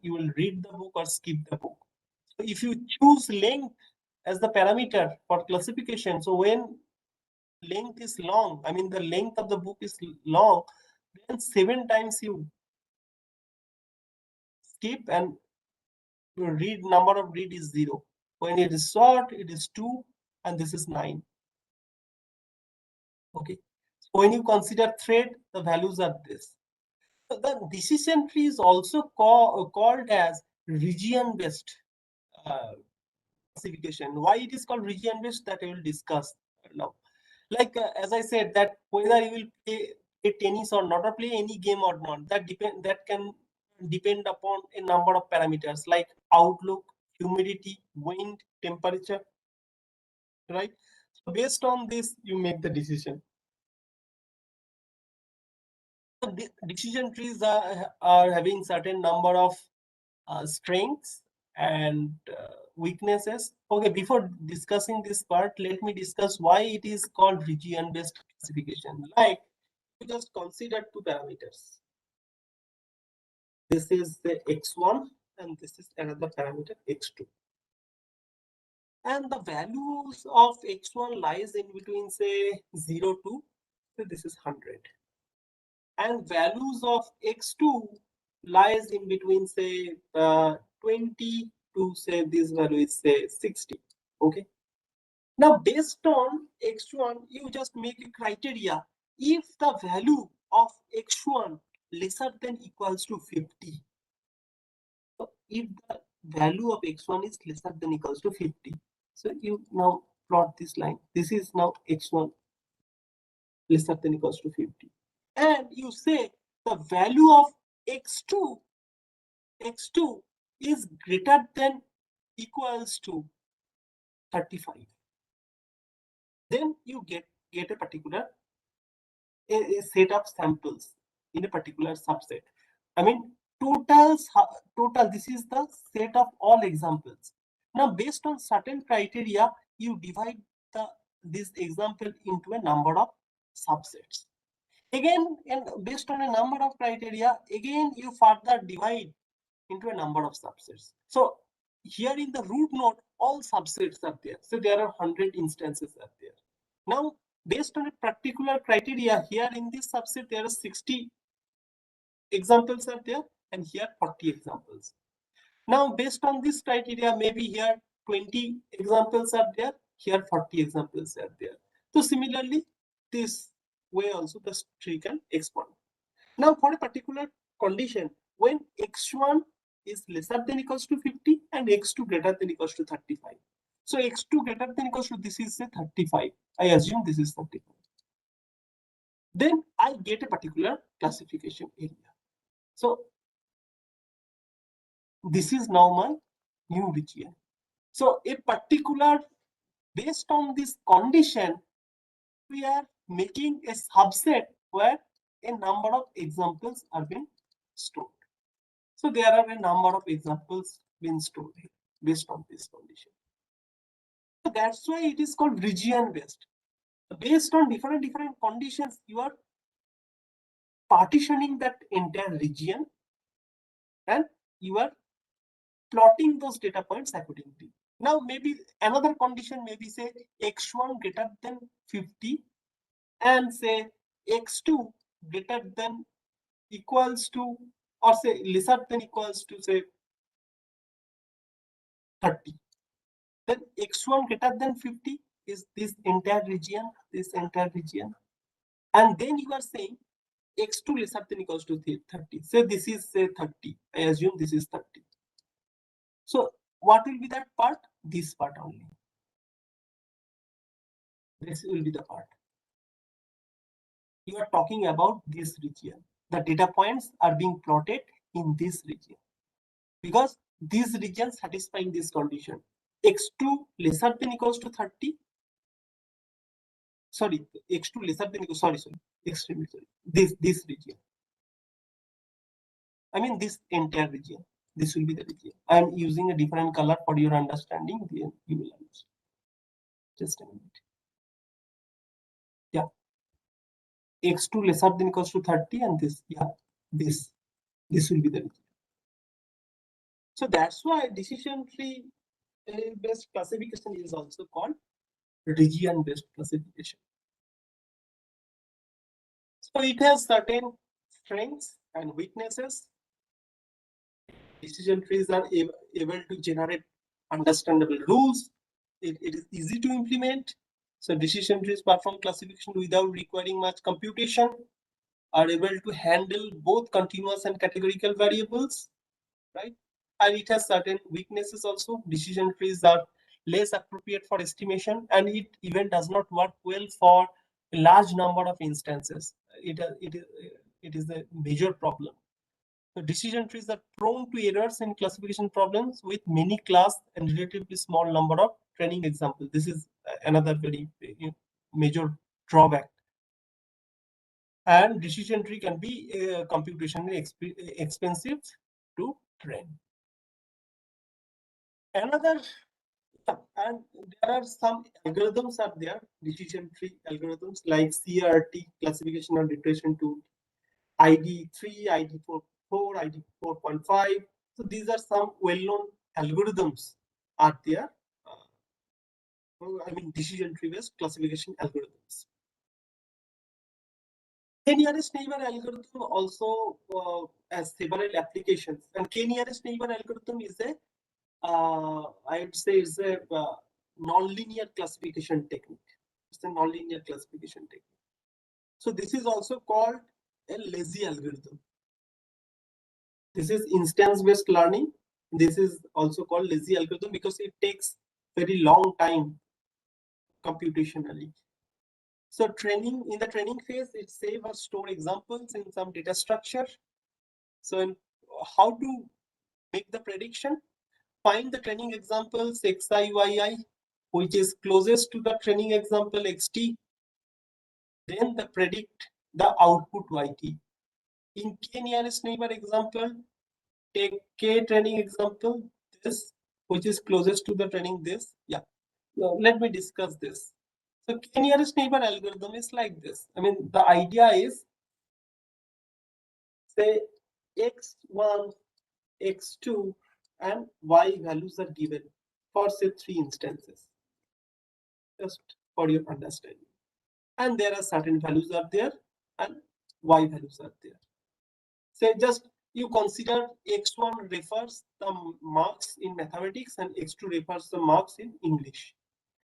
you will read the book or skip the book. So if you choose length as the parameter for classification, so when length is long, I mean the length of the book is long, then 7 times you skip and your number of read is 0. When it is short, it is 2, and this is 9. Okay. So when you consider thread, the values are this. So the decision tree is also called as region-based classification. Why it is called region-based, that I will discuss now. Like as I said, that whether you will play tennis or not, or play any game or not, that can depend upon a number of parameters like outlook, humidity, wind, temperature, right? So based on this, you make the decision. So the decision trees are having certain number of strengths and weaknesses. Okay, before discussing this part, let me discuss why it is called region-based classification. Like, we just consider 2 parameters. This is the x1 and this is another parameter x2. And the values of x1 lies in between, say, 0 to, so this is 100. And values of x2 lies in between, say, 20 to, say, this value is, say, 60. Okay. Now, based on x1, you just make a criteria. If the value of x1 lesser than equals to 50, so if the value of x1 is lesser than equals to 50, so you now plot this line. This is now x1 lesser than equals to 50. And you say the value of x2 is greater than equals to 35. Then you get a particular a set of samples in a particular subset. I mean, total, this is the set of all examples. Now, based on certain criteria, you divide this example into a number of subsets. Again, and based on a number of criteria, again, you further divide into a number of subsets. So here in the root node, all subsets are there. So there are 100 instances are there. Now, based on a particular criteria, here in this subset, there are 60 examples are there, and here 40 examples. Now, based on this criteria, maybe here 20 examples are there, here 40 examples are there. So similarly, this way also the tree can expand. Now, for a particular condition, when x1 is lesser than equals to 50 and x2 greater than equals to 35. So x2 greater than equals to, this is, say, 35. I assume this is 35. Then I get a particular classification area. So this is now my new region. So a particular, based on this condition, we are making a subset where a number of examples are being stored. So there are a number of examples being stored here based on this condition. So that's why it is called region-based. Based on different conditions, you are partitioning that entire region and you are plotting those data points accordingly. Now, maybe another condition, maybe say x1 greater than 50 and say x2 greater than equals to, or say lesser than equals to, say, 30. Then x1 greater than 50 is this entire region, and then you are saying x2 lesser than equals to 30. So this is, say, 30. I assume this is 30. So what will be that part? This part only. This will be the part. You are talking about this region. The data points are being plotted in this region because this region satisfying this condition. x2 lesser than equals to 30. sorry, x2 lesser than equal, sorry, extremely sorry, this region. I mean this entire region. This will be the region. I am using a different color for your understanding. Then you will understand. Just a minute. Yeah. X2 lesser than equals to 30, and this, yeah, this will be the region. So that's why decision tree based classification is also called region based classification. So it has certain strengths and weaknesses. Decision trees are able to generate understandable rules. It is easy to implement. So decision trees perform classification without requiring much computation, are able to handle both continuous and categorical variables, right? And it has certain weaknesses also. Decision trees are less appropriate for estimation, and it even does not work well for a large number of instances. It is a major problem. So decision trees are prone to errors and classification problems with many class and relatively small number of training examples. This is another very major drawback. And decision tree can be computationally expensive to train. Another, and there are some algorithms are there, decision tree algorithms like CRT, classification and iteration tool, ID3, ID4, ID4.5. So these are some well-known algorithms are there. I mean, decision tree based classification algorithms. K-nearest neighbor algorithm also has several applications, and K-nearest neighbor algorithm is a I would say it's a non-linear classification technique. It's a non-linear classification technique. So this is also called a lazy algorithm. This is instance-based learning. This is also called lazy algorithm because it takes very long time computationally. So training, in the training phase, it save or store examples in some data structure. So how to make the prediction? Find the training examples xi, yi, which is closest to the training example xt. Then the predict the output yt. In k nearest neighbor example, take k training example this, which is closest to the training this. Yeah. Now, let me discuss this. So k nearest neighbor algorithm is like this. I mean, the idea is, say x1, x2, and y values are given for say 3 instances. Just for your understanding. And there are certain values are there and y values are there. Say just you consider x1 refers the marks in mathematics and x2 refers the marks in English.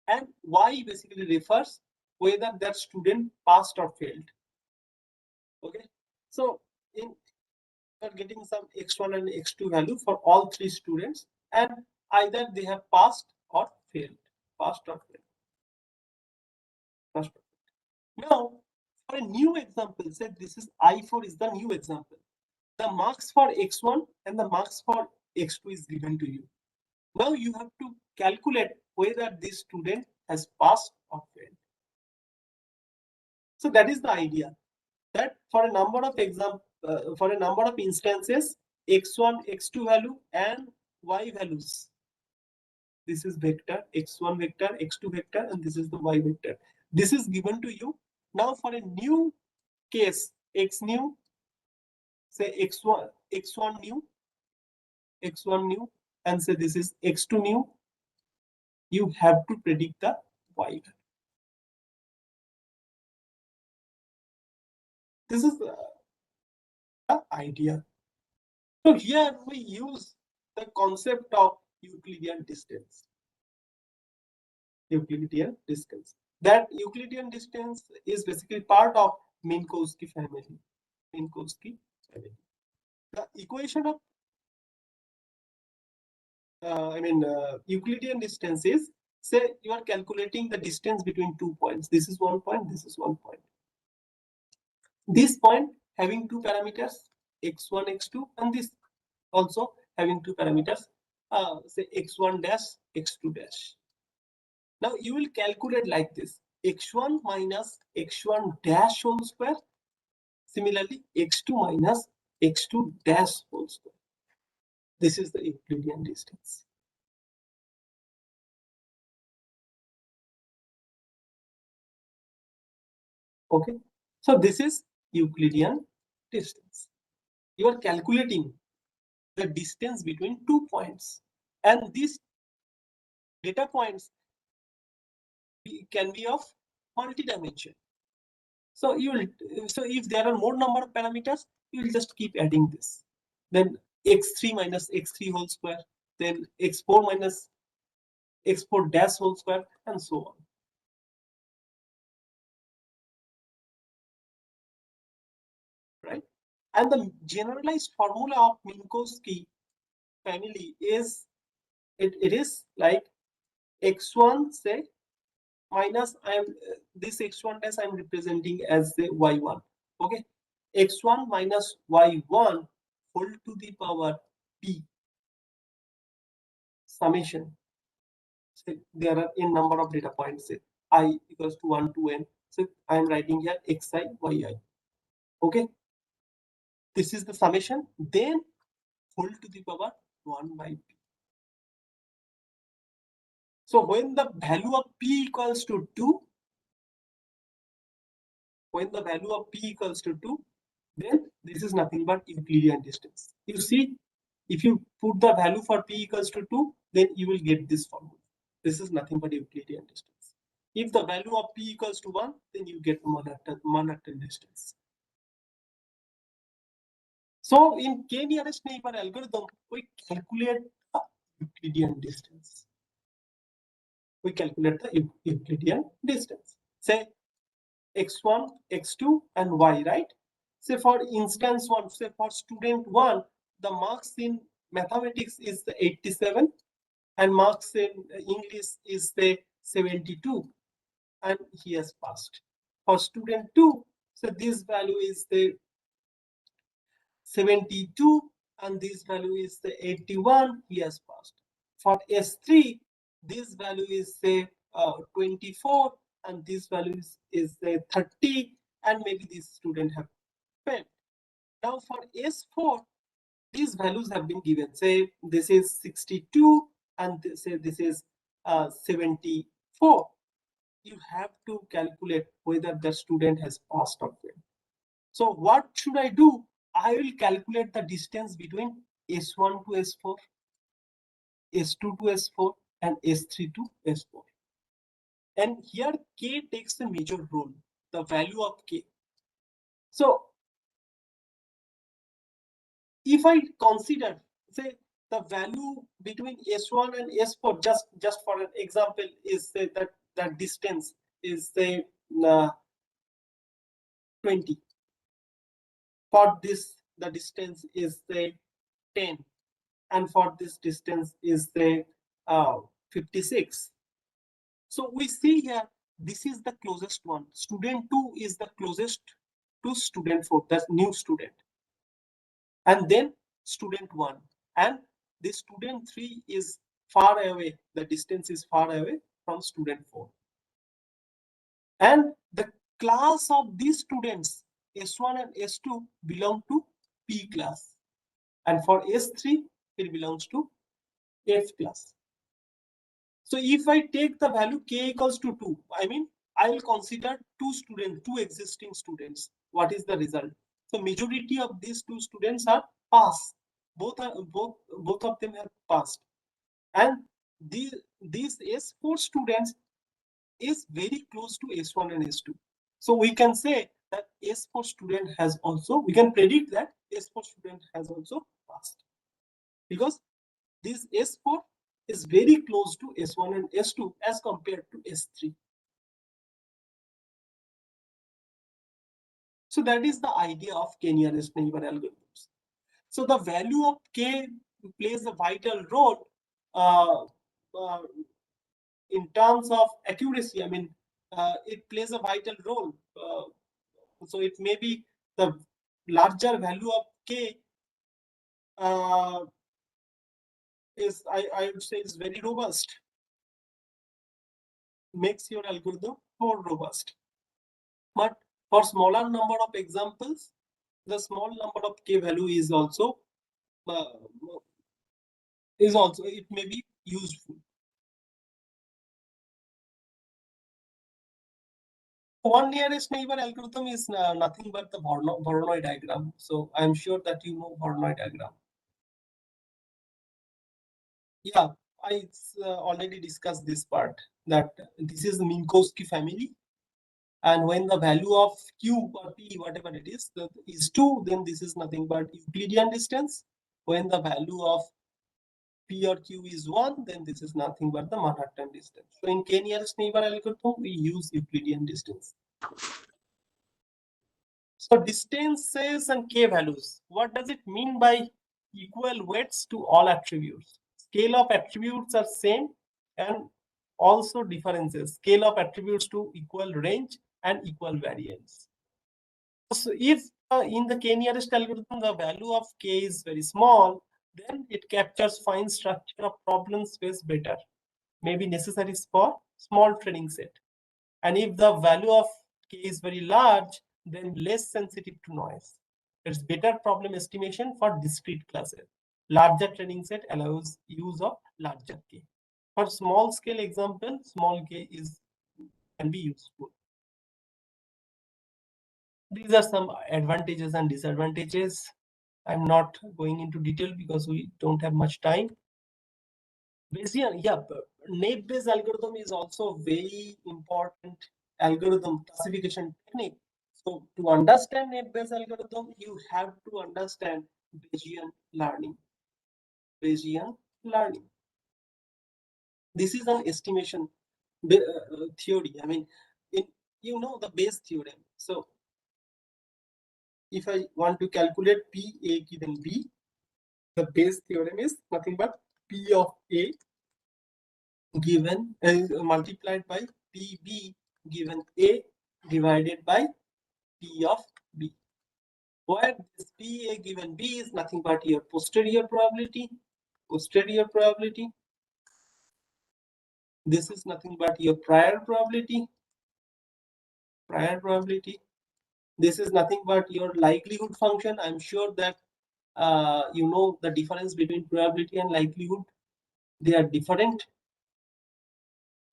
And y basically refers whether that student passed or failed. Okay. So in are getting some x1 and x2 value for all 3 students, and either they have passed or failed. Passed or failed. Passed or failed. Now, for a new example, say this is I4 is the new example. The marks for x1 and the marks for x2 is given to you. Now you have to calculate whether this student has passed or failed. So that is the idea. That for a number of for a number of instances, x1, x2 value and y values. This is vector, x1 vector, x2 vector, and this is the y vector. This is given to you. Now for a new case, x new, say x1 new, and say this is x2 new, you have to predict the y value. This is the idea. So here we use the concept of Euclidean distance. Euclidean distance. That Euclidean distance is basically part of Minkowski family. Minkowski family. The equation of Euclidean distance is, say you are calculating the distance between 2 points. This is 1 point, this is 1 point. This point having 2 parameters, x1, x2, and this also having 2 parameters, say x1 dash, x2 dash. Now you will calculate like this. x1 minus x1 dash whole square. Similarly, x2 minus x2 dash whole square. This is the Euclidean distance. Okay, so this is Euclidean distance. You are calculating the distance between 2 points, and these data points can be of multi-dimension. So if there are more number of parameters, you will just keep adding this. Then x3 minus x3 whole square, then x4 minus x4 dash whole square, and so on. Right? And the generalized formula of Minkowski family is it is like x1 say minus this x1 dash I'm representing as the y1. Okay, x1 minus y1 whole to the power p summation. So there are n number of data points. Say I equals to 1 to n. So I am writing here xi yi. Okay, this is the summation. Then whole to the power 1 by p. So when the value of p equals to 2, then this is nothing but Euclidean distance. You see, if you put the value for p equals to 2, then you will get this formula. This is nothing but Euclidean distance. If the value of p equals to 1, then you get Manhattan distance. So in k-nearest neighbor algorithm, we calculate the Euclidean distance. Say x1, x2, and y, right? Say for instance one, say for student 1, the marks in mathematics is the 87, and marks in English is the 72, and he has passed. For student 2, so this value is the 72, and this value is the 81, he has passed. For S3, this value is say 24, and this value is say 30, and maybe this student have failed. Now for S4, these values have been given. Say this is 62, and say this is 74. You have to calculate whether the student has passed or failed. So what should I do? I will calculate the distance between S1 to S4, S2 to S4, and S3 to S4. And here K takes a major role, the value of K. So if I consider, say, the value between S1 and S4, just for an example, is say that distance is say 20. For this, the distance is say 10, and for this distance is say 56. So we see here, this is the closest one. Student 2 is the closest to student 4, that's new student. And then student 1. And the student 3 is far away. The distance is far away from student 4. And the class of these students, S1 and S2, belong to P class. And for S3, it belongs to F class. So if I take the value K equals to 2, I mean, I will consider two existing students. What is the result? So majority of these two students are pass. Both of them have passed. And these S4 students is very close to S1 and S2. So we can say that S4 student has also, we can predict that S4 student has also passed. Because this S4 is very close to S1 and S2 as compared to S3. So that is the idea of k-nearest neighbor algorithms. So the value of K plays a vital role in terms of accuracy. I mean, it plays a vital role. So it may be the larger value of K I would say is very robust, makes your algorithm more robust. But for smaller number of examples, the small number of k value is also it may be useful. One nearest neighbor algorithm is nothing but the Voronoi diagram. So I'm sure that you know Voronoi diagram. Yeah, I already discussed this part, that this is the Minkowski family. And when the value of q or p, whatever it is 2, then this is nothing but Euclidean distance. When the value of p or q is 1, then this is nothing but the Manhattan distance. So in k nearest neighbor algorithm, we use Euclidean distance. So distances and k values. What does it mean by equal weights to all attributes? Scale of attributes are same, and also differences. Scale of attributes to equal range and equal variance. So if in the k nearest algorithm the value of k is very small, then it captures fine structure of problem space better, maybe necessary for small training set. And if the value of k is very large, then less sensitive to noise. It's better problem estimation for discrete classes. Larger training set allows use of larger k. For small scale example, small k can be useful. These are some advantages and disadvantages. I'm not going into detail because we don't have much time. Bayesian, yeah, naive-Bayes algorithm is also very important algorithm classification technique. So to understand naive-Bayes algorithm, you have to understand Bayesian learning. Bayesian learning. This is an estimation theory. I mean, you know the Bayes theorem. So if I want to calculate PA given B, the Bayes theorem is nothing but P of A given multiplied by PB given A divided by P of B, where this PA given B is nothing but your posterior probability. This is nothing but your prior probability. This is nothing but your likelihood function. I'm sure that you know the difference between probability and likelihood. They are different.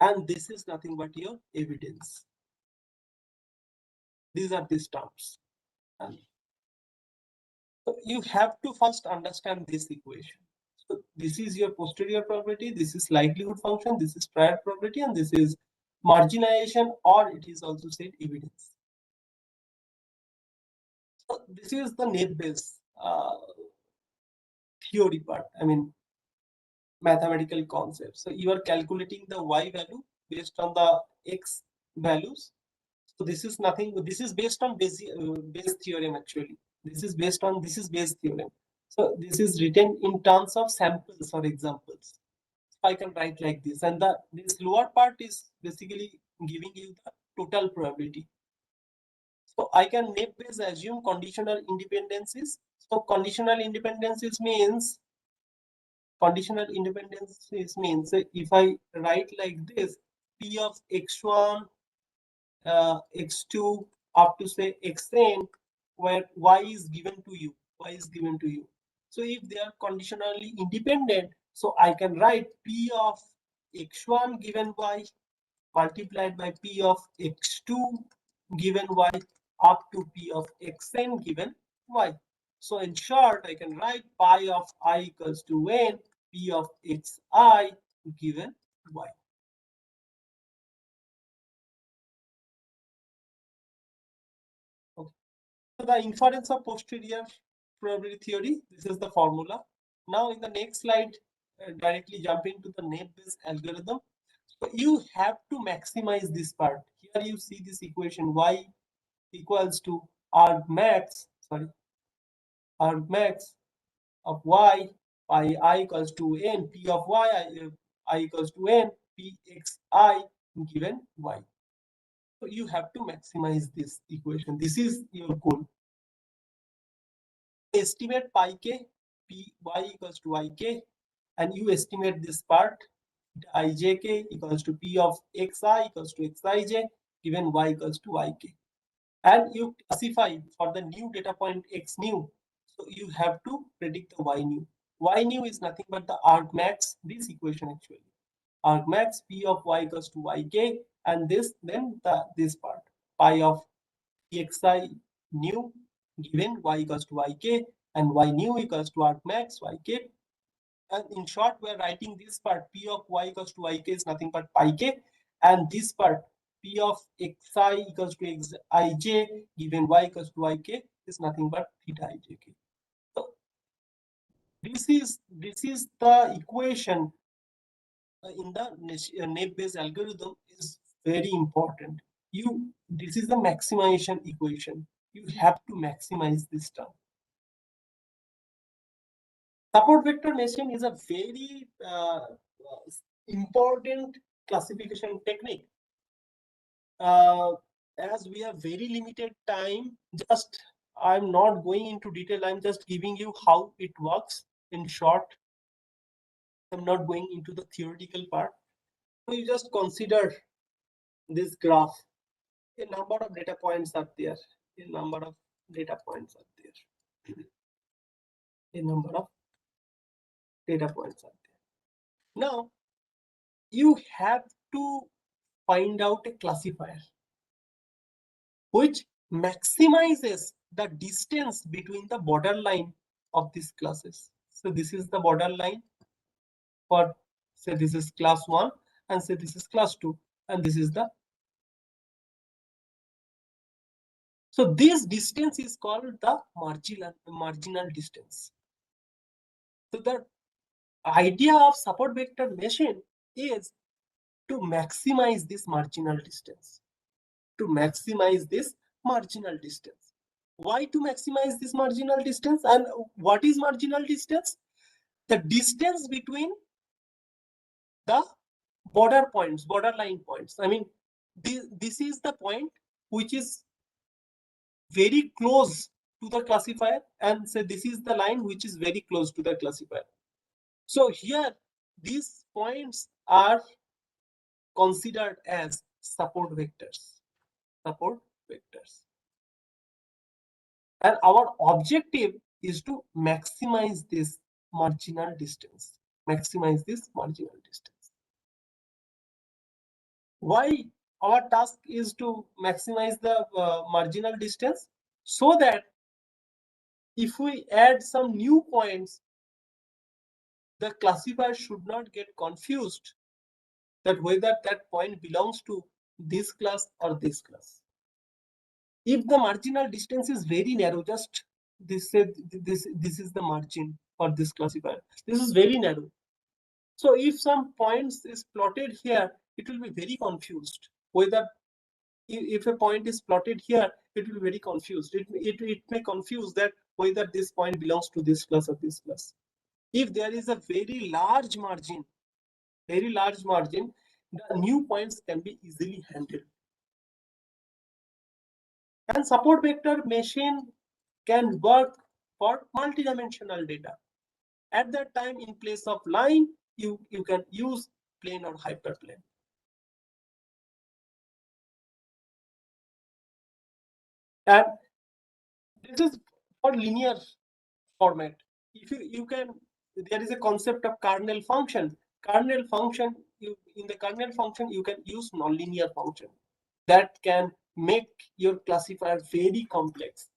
And this is nothing but your evidence. These are these terms. And so you have to first understand this equation. So this is your posterior probability, this is likelihood function, this is prior probability, and this is marginalization, or it is also said evidence. So this is the naive-Bayes theory part, I mean mathematical concept. So you are calculating the y value based on the x values. So this is nothing, this is based on Bayes theorem actually. This is Bayes theorem. So this is written in terms of samples or examples. So I can write like this, and this lower part is basically giving you the total probability. So I can naive-Bayes assume conditional independencies. So conditional independencies means if I write like this, P of x1 x2 up to say xn, where y is given to you. So if they are conditionally independent, so I can write P of x1 given y multiplied by P of x2 given y up to P of xn given y. So in short, I can write pi of I equals to n P of xi given y. Okay. So the inference of posterior probability theory, this is the formula. Now in the next slide, directly jumping to the naive-Bayes algorithm. So you have to maximize this part. Here you see this equation y equals to argmax of y by I equals to n, P of y, I equals to n, P x I given y. So you have to maximize this equation. This is your goal. Estimate pi k, P y equals to ik, and you estimate this part ijk equals to P of xi equals to xij given y equals to yk. And you classify for the new data point x new. So you have to predict the y new. Y new is nothing but the argmax, this equation actually. Argmax p of y equals to yk, and this this part pi of xi new given y equals to yk, and y new equals to argmax yk. And in short, we're writing this part p of y equals to yk is nothing but pi k, and this part p of xi equals to xij given y equals to yk is nothing but theta ijk. So this is the equation in the naive-Bayes algorithm is very important. This is the maximization equation. You have to maximize this term. Support vector machine is a very important classification technique. As we have very limited time, I'm not going into detail. I'm just giving you how it works in short. I'm not going into the theoretical part. So you just consider this graph. A number of data points are there. A number of data points are there. A number of data points are there. Now, you have to find out a classifier which maximizes the distance between the borderline of these classes. So this is the borderline for, say, this is class 1, and say this is class 2, and this is the. So this distance is called the marginal distance. So the idea of support vector machine is to maximize this marginal distance. To maximize this marginal distance. Why to maximize this marginal distance? And what is marginal distance? The distance between the borderline points. I mean, this is the point which is very close to the classifier, and say this is the line which is very close to the classifier. So here, these points are considered as support vectors. Support vectors. And our objective is to maximize this marginal distance. Maximize this marginal distance. Why our task is to maximize the marginal distance? So that if we add some new points, the classifier should not get confused that whether that point belongs to this class or this class. If the marginal distance is very narrow, just this is the margin for this classifier. This is very narrow. So if some points is plotted here, it will be very confused. Whether if a point is plotted here, it will be very confused. It may confuse that whether this point belongs to this class or this class. If there is a very large margin, the new points can be easily handled. And support vector machine can work for multidimensional data. At that time, in place of line, you can use plane or hyperplane. And this is for linear format. If there is a concept of kernel function. In the kernel function, you can use nonlinear function that can make your classifier very complex.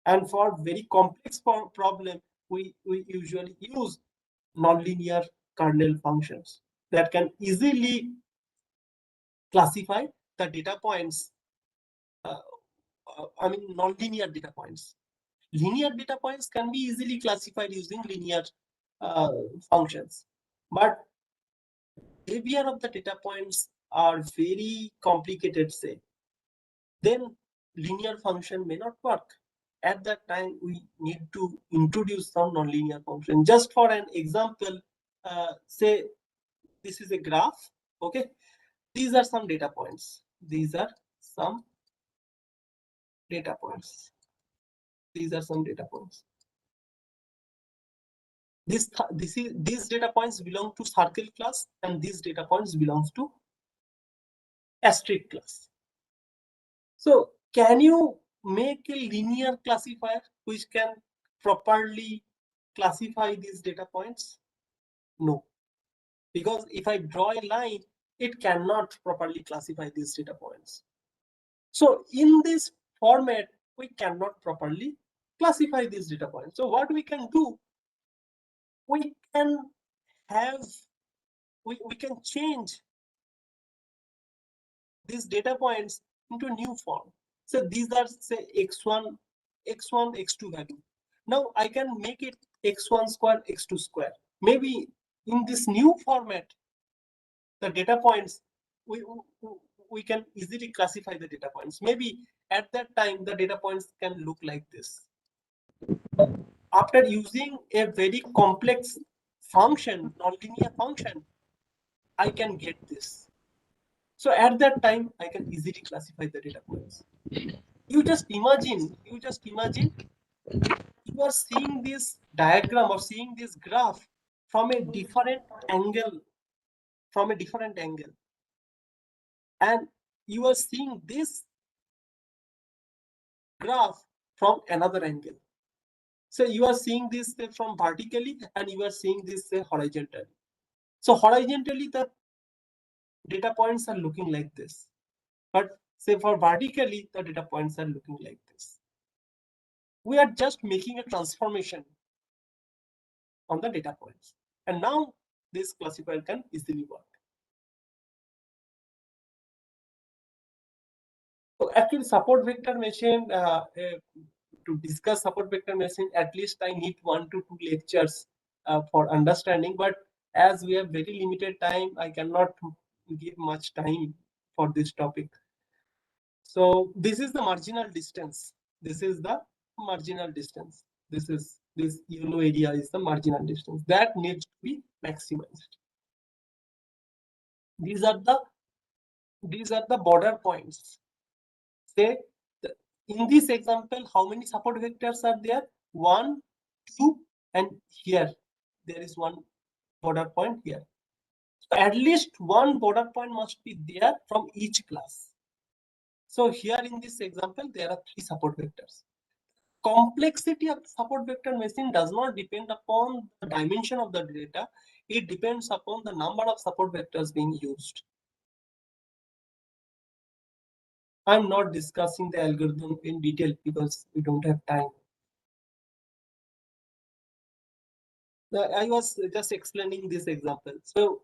And for very complex problem, we usually use nonlinear kernel functions that can easily classify the data points. I mean, nonlinear data points. Linear data points can be easily classified using linear functions, but behavior of the data points are very complicated, say, then linear function may not work. At that time, we need to introduce some nonlinear function. Just for an example, say this is a graph. Okay, these are some data points. These are some data points. These are some data points. These data points belong to circle class, and these data points belongs to asterisk class. So can you make a linear classifier which can properly classify these data points? No, because if I draw a line, it cannot properly classify these data points. So in this format, we cannot properly classify these data points. So what we can do, we can have, we can change these data points into a new form. So these are, say, x1, x2 value. Now I can make it x1 square, x2 square. Maybe in this new format, the data points, we can easily classify the data points. Maybe at that time, the data points can look like this. After using a very complex function, nonlinear function, I can get this. So at that time, I can easily classify the data points. You just imagine, you are seeing this diagram or seeing this graph from a different angle, and you are seeing this graph from another angle. So you are seeing this from vertically and you are seeing this horizontally. So horizontally, the data points are looking like this. But say for vertically, the data points are looking like this. We are just making a transformation on the data points. And now this classifier can easily work. So actually support vector machine, to discuss support vector machine, at least I need 1 to 2 lectures for understanding. But as we have very limited time, I cannot give much time for this topic. So this is the marginal distance. This is the marginal distance. This yellow area is the marginal distance that needs to be maximized. These are the border points. Say in this example, how many support vectors are there? 1, 2, and here there is one border point here. So at least one border point must be there from each class. So here in this example, there are 3 support vectors. Complexity of support vector machine does not depend upon the dimension of the data. It depends upon the number of support vectors being used. I'm not discussing the algorithm in detail because we don't have time. I was just explaining this example. So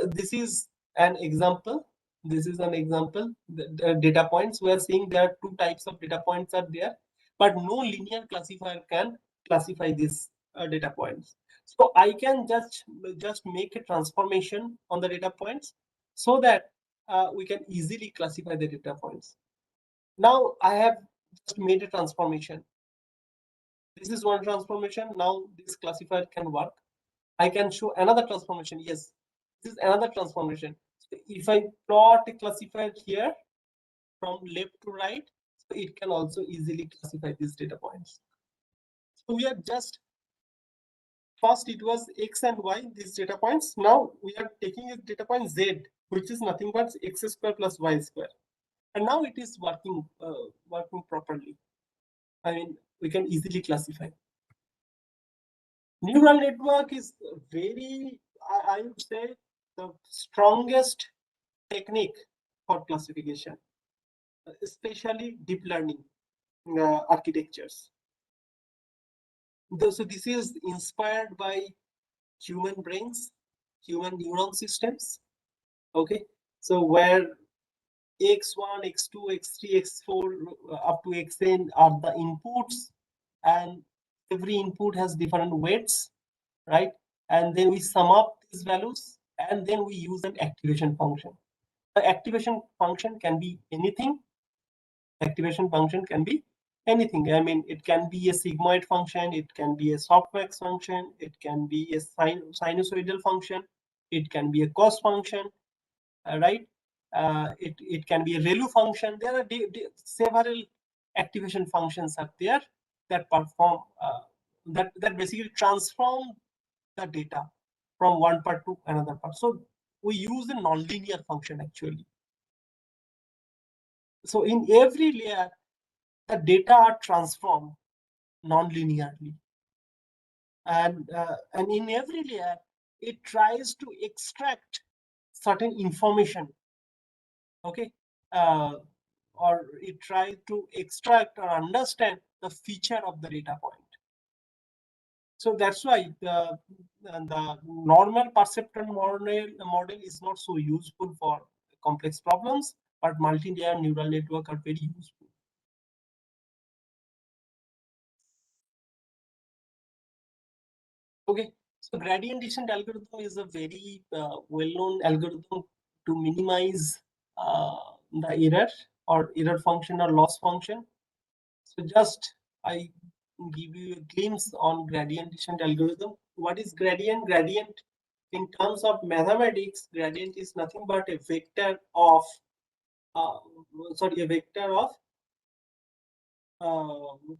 this is an example. This is an example. The data points, we are seeing there are 2 types of data points are there, but no linear classifier can classify these data points. So I can just make a transformation on the data points so that we can easily classify the data points. Now I have just made a transformation. This is one transformation. Now this classifier can work. I can show another transformation. Yes, this is another transformation. So if I plot a classifier here from left to right, so it can also easily classify these data points. So we are just, first it was X and Y, these data points. Now we are taking a data point Z, which is nothing but X square plus Y square. And now it is working properly. I mean, we can easily classify. Neural network is very, I would say, the strongest technique for classification, especially deep learning architectures. So this is inspired by human brains, human neuron systems. Okay, so where x1, x2, x3, x4 up to xn are the inputs, and every input has different weights, right? And then we sum up these values, and then we use an activation function. The activation function can be anything. Activation function can be anything. I mean, it can be a sigmoid function, it can be a softmax function, it can be a sinusoidal function, it can be a cos function, right? It can be a ReLU function. There are several activation functions up there that perform that basically transform the data from one part to another part. So we use a nonlinear function actually. So in every layer, the data are transformed non-linearly. And in every layer, it tries to extract certain information, okay? Or it tries to extract or understand the feature of the data point. So that's why the normal perceptron model is not so useful for complex problems, but multi-layer neural network are very useful. Okay, so gradient descent algorithm is a very well-known algorithm to minimize the error or error function or loss function. So just I give you a glimpse on gradient descent algorithm. What is gradient? Gradient in terms of mathematics, gradient is nothing but a vector of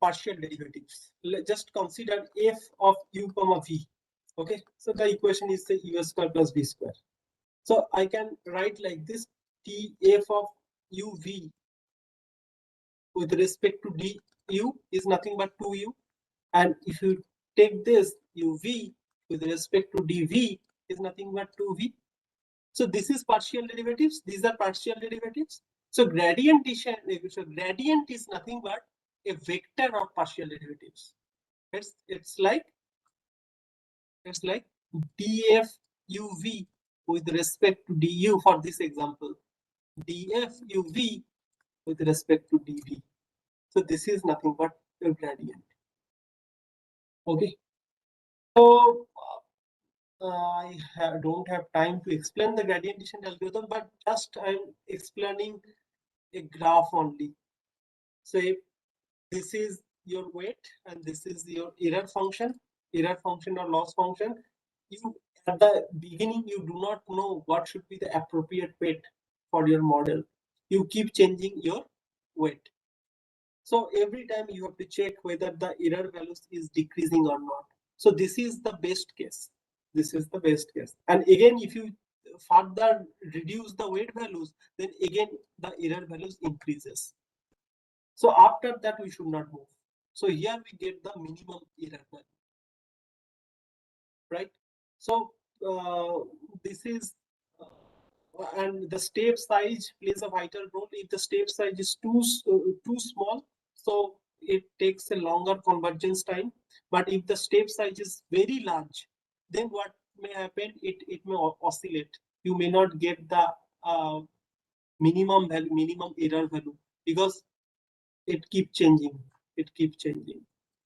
partial derivatives. Just consider f of u comma v. Okay, so the equation is the u square plus v square. So I can write like this: t f of u v with respect to du is nothing but 2u, and if you take this uv with respect to dv is nothing but 2v. So this is partial derivatives. These are partial derivatives. So gradient is nothing but a vector of partial derivatives. It's like df uv with respect to du for this example, df uv with respect to dv. So this is nothing but a gradient. Okay. So I don't have time to explain the gradient descent algorithm, but just I'm explaining a graph only. So if this is your weight and this is your error function or loss function, you at the beginning you do not know what should be the appropriate weight for your model. You keep changing your weight. So every time you have to check whether the error values is decreasing or not. So this is the best case. This is the best case. And again, if you further reduce the weight values, then again the error values increases. So after that, we should not move. So here we get the minimum error value, right? So this is, and the step size plays a vital role. If the step size is too small, so it takes a longer convergence time. But if the step size is very large, then what may happen? It may oscillate. You may not get the minimum error value because it keeps changing.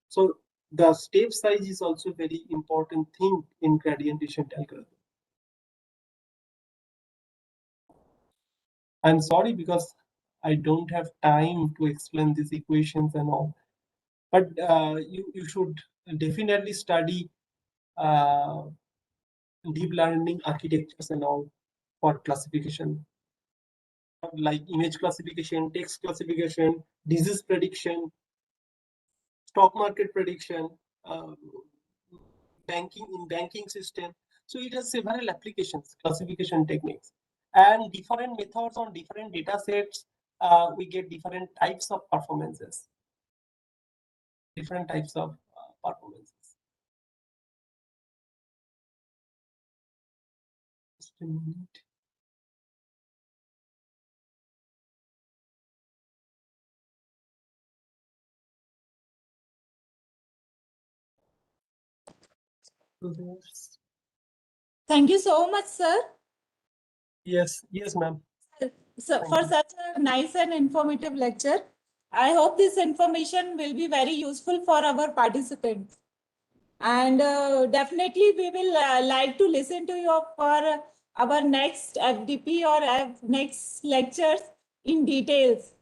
So the step size is also very important thing in gradient descent algorithm. I'm sorry because I don't have time to explain these equations and all, but you should definitely study deep learning architectures and all for classification, like image classification, text classification, disease prediction, stock market prediction, banking system. So it has several applications, classification techniques, and different methods on different data sets. We get different types of performances. Just a minute. Thank you so much, sir. Yes, ma'am. So for such a nice and informative lecture. I hope this information will be very useful for our participants. And definitely we will like to listen to you for our next FDP or next lectures in details.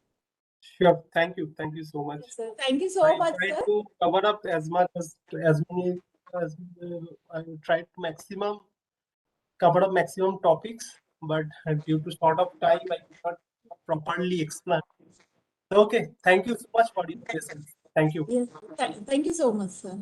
Sure. Thank you so much. Yes, sir. Thank you so much, I sir. tried to cover up as many as I tried to cover up maximum topics, but due to short of time, I could not properly explain. Okay, thank you so much for your patience. Thank you. Yes, thank you so much, sir.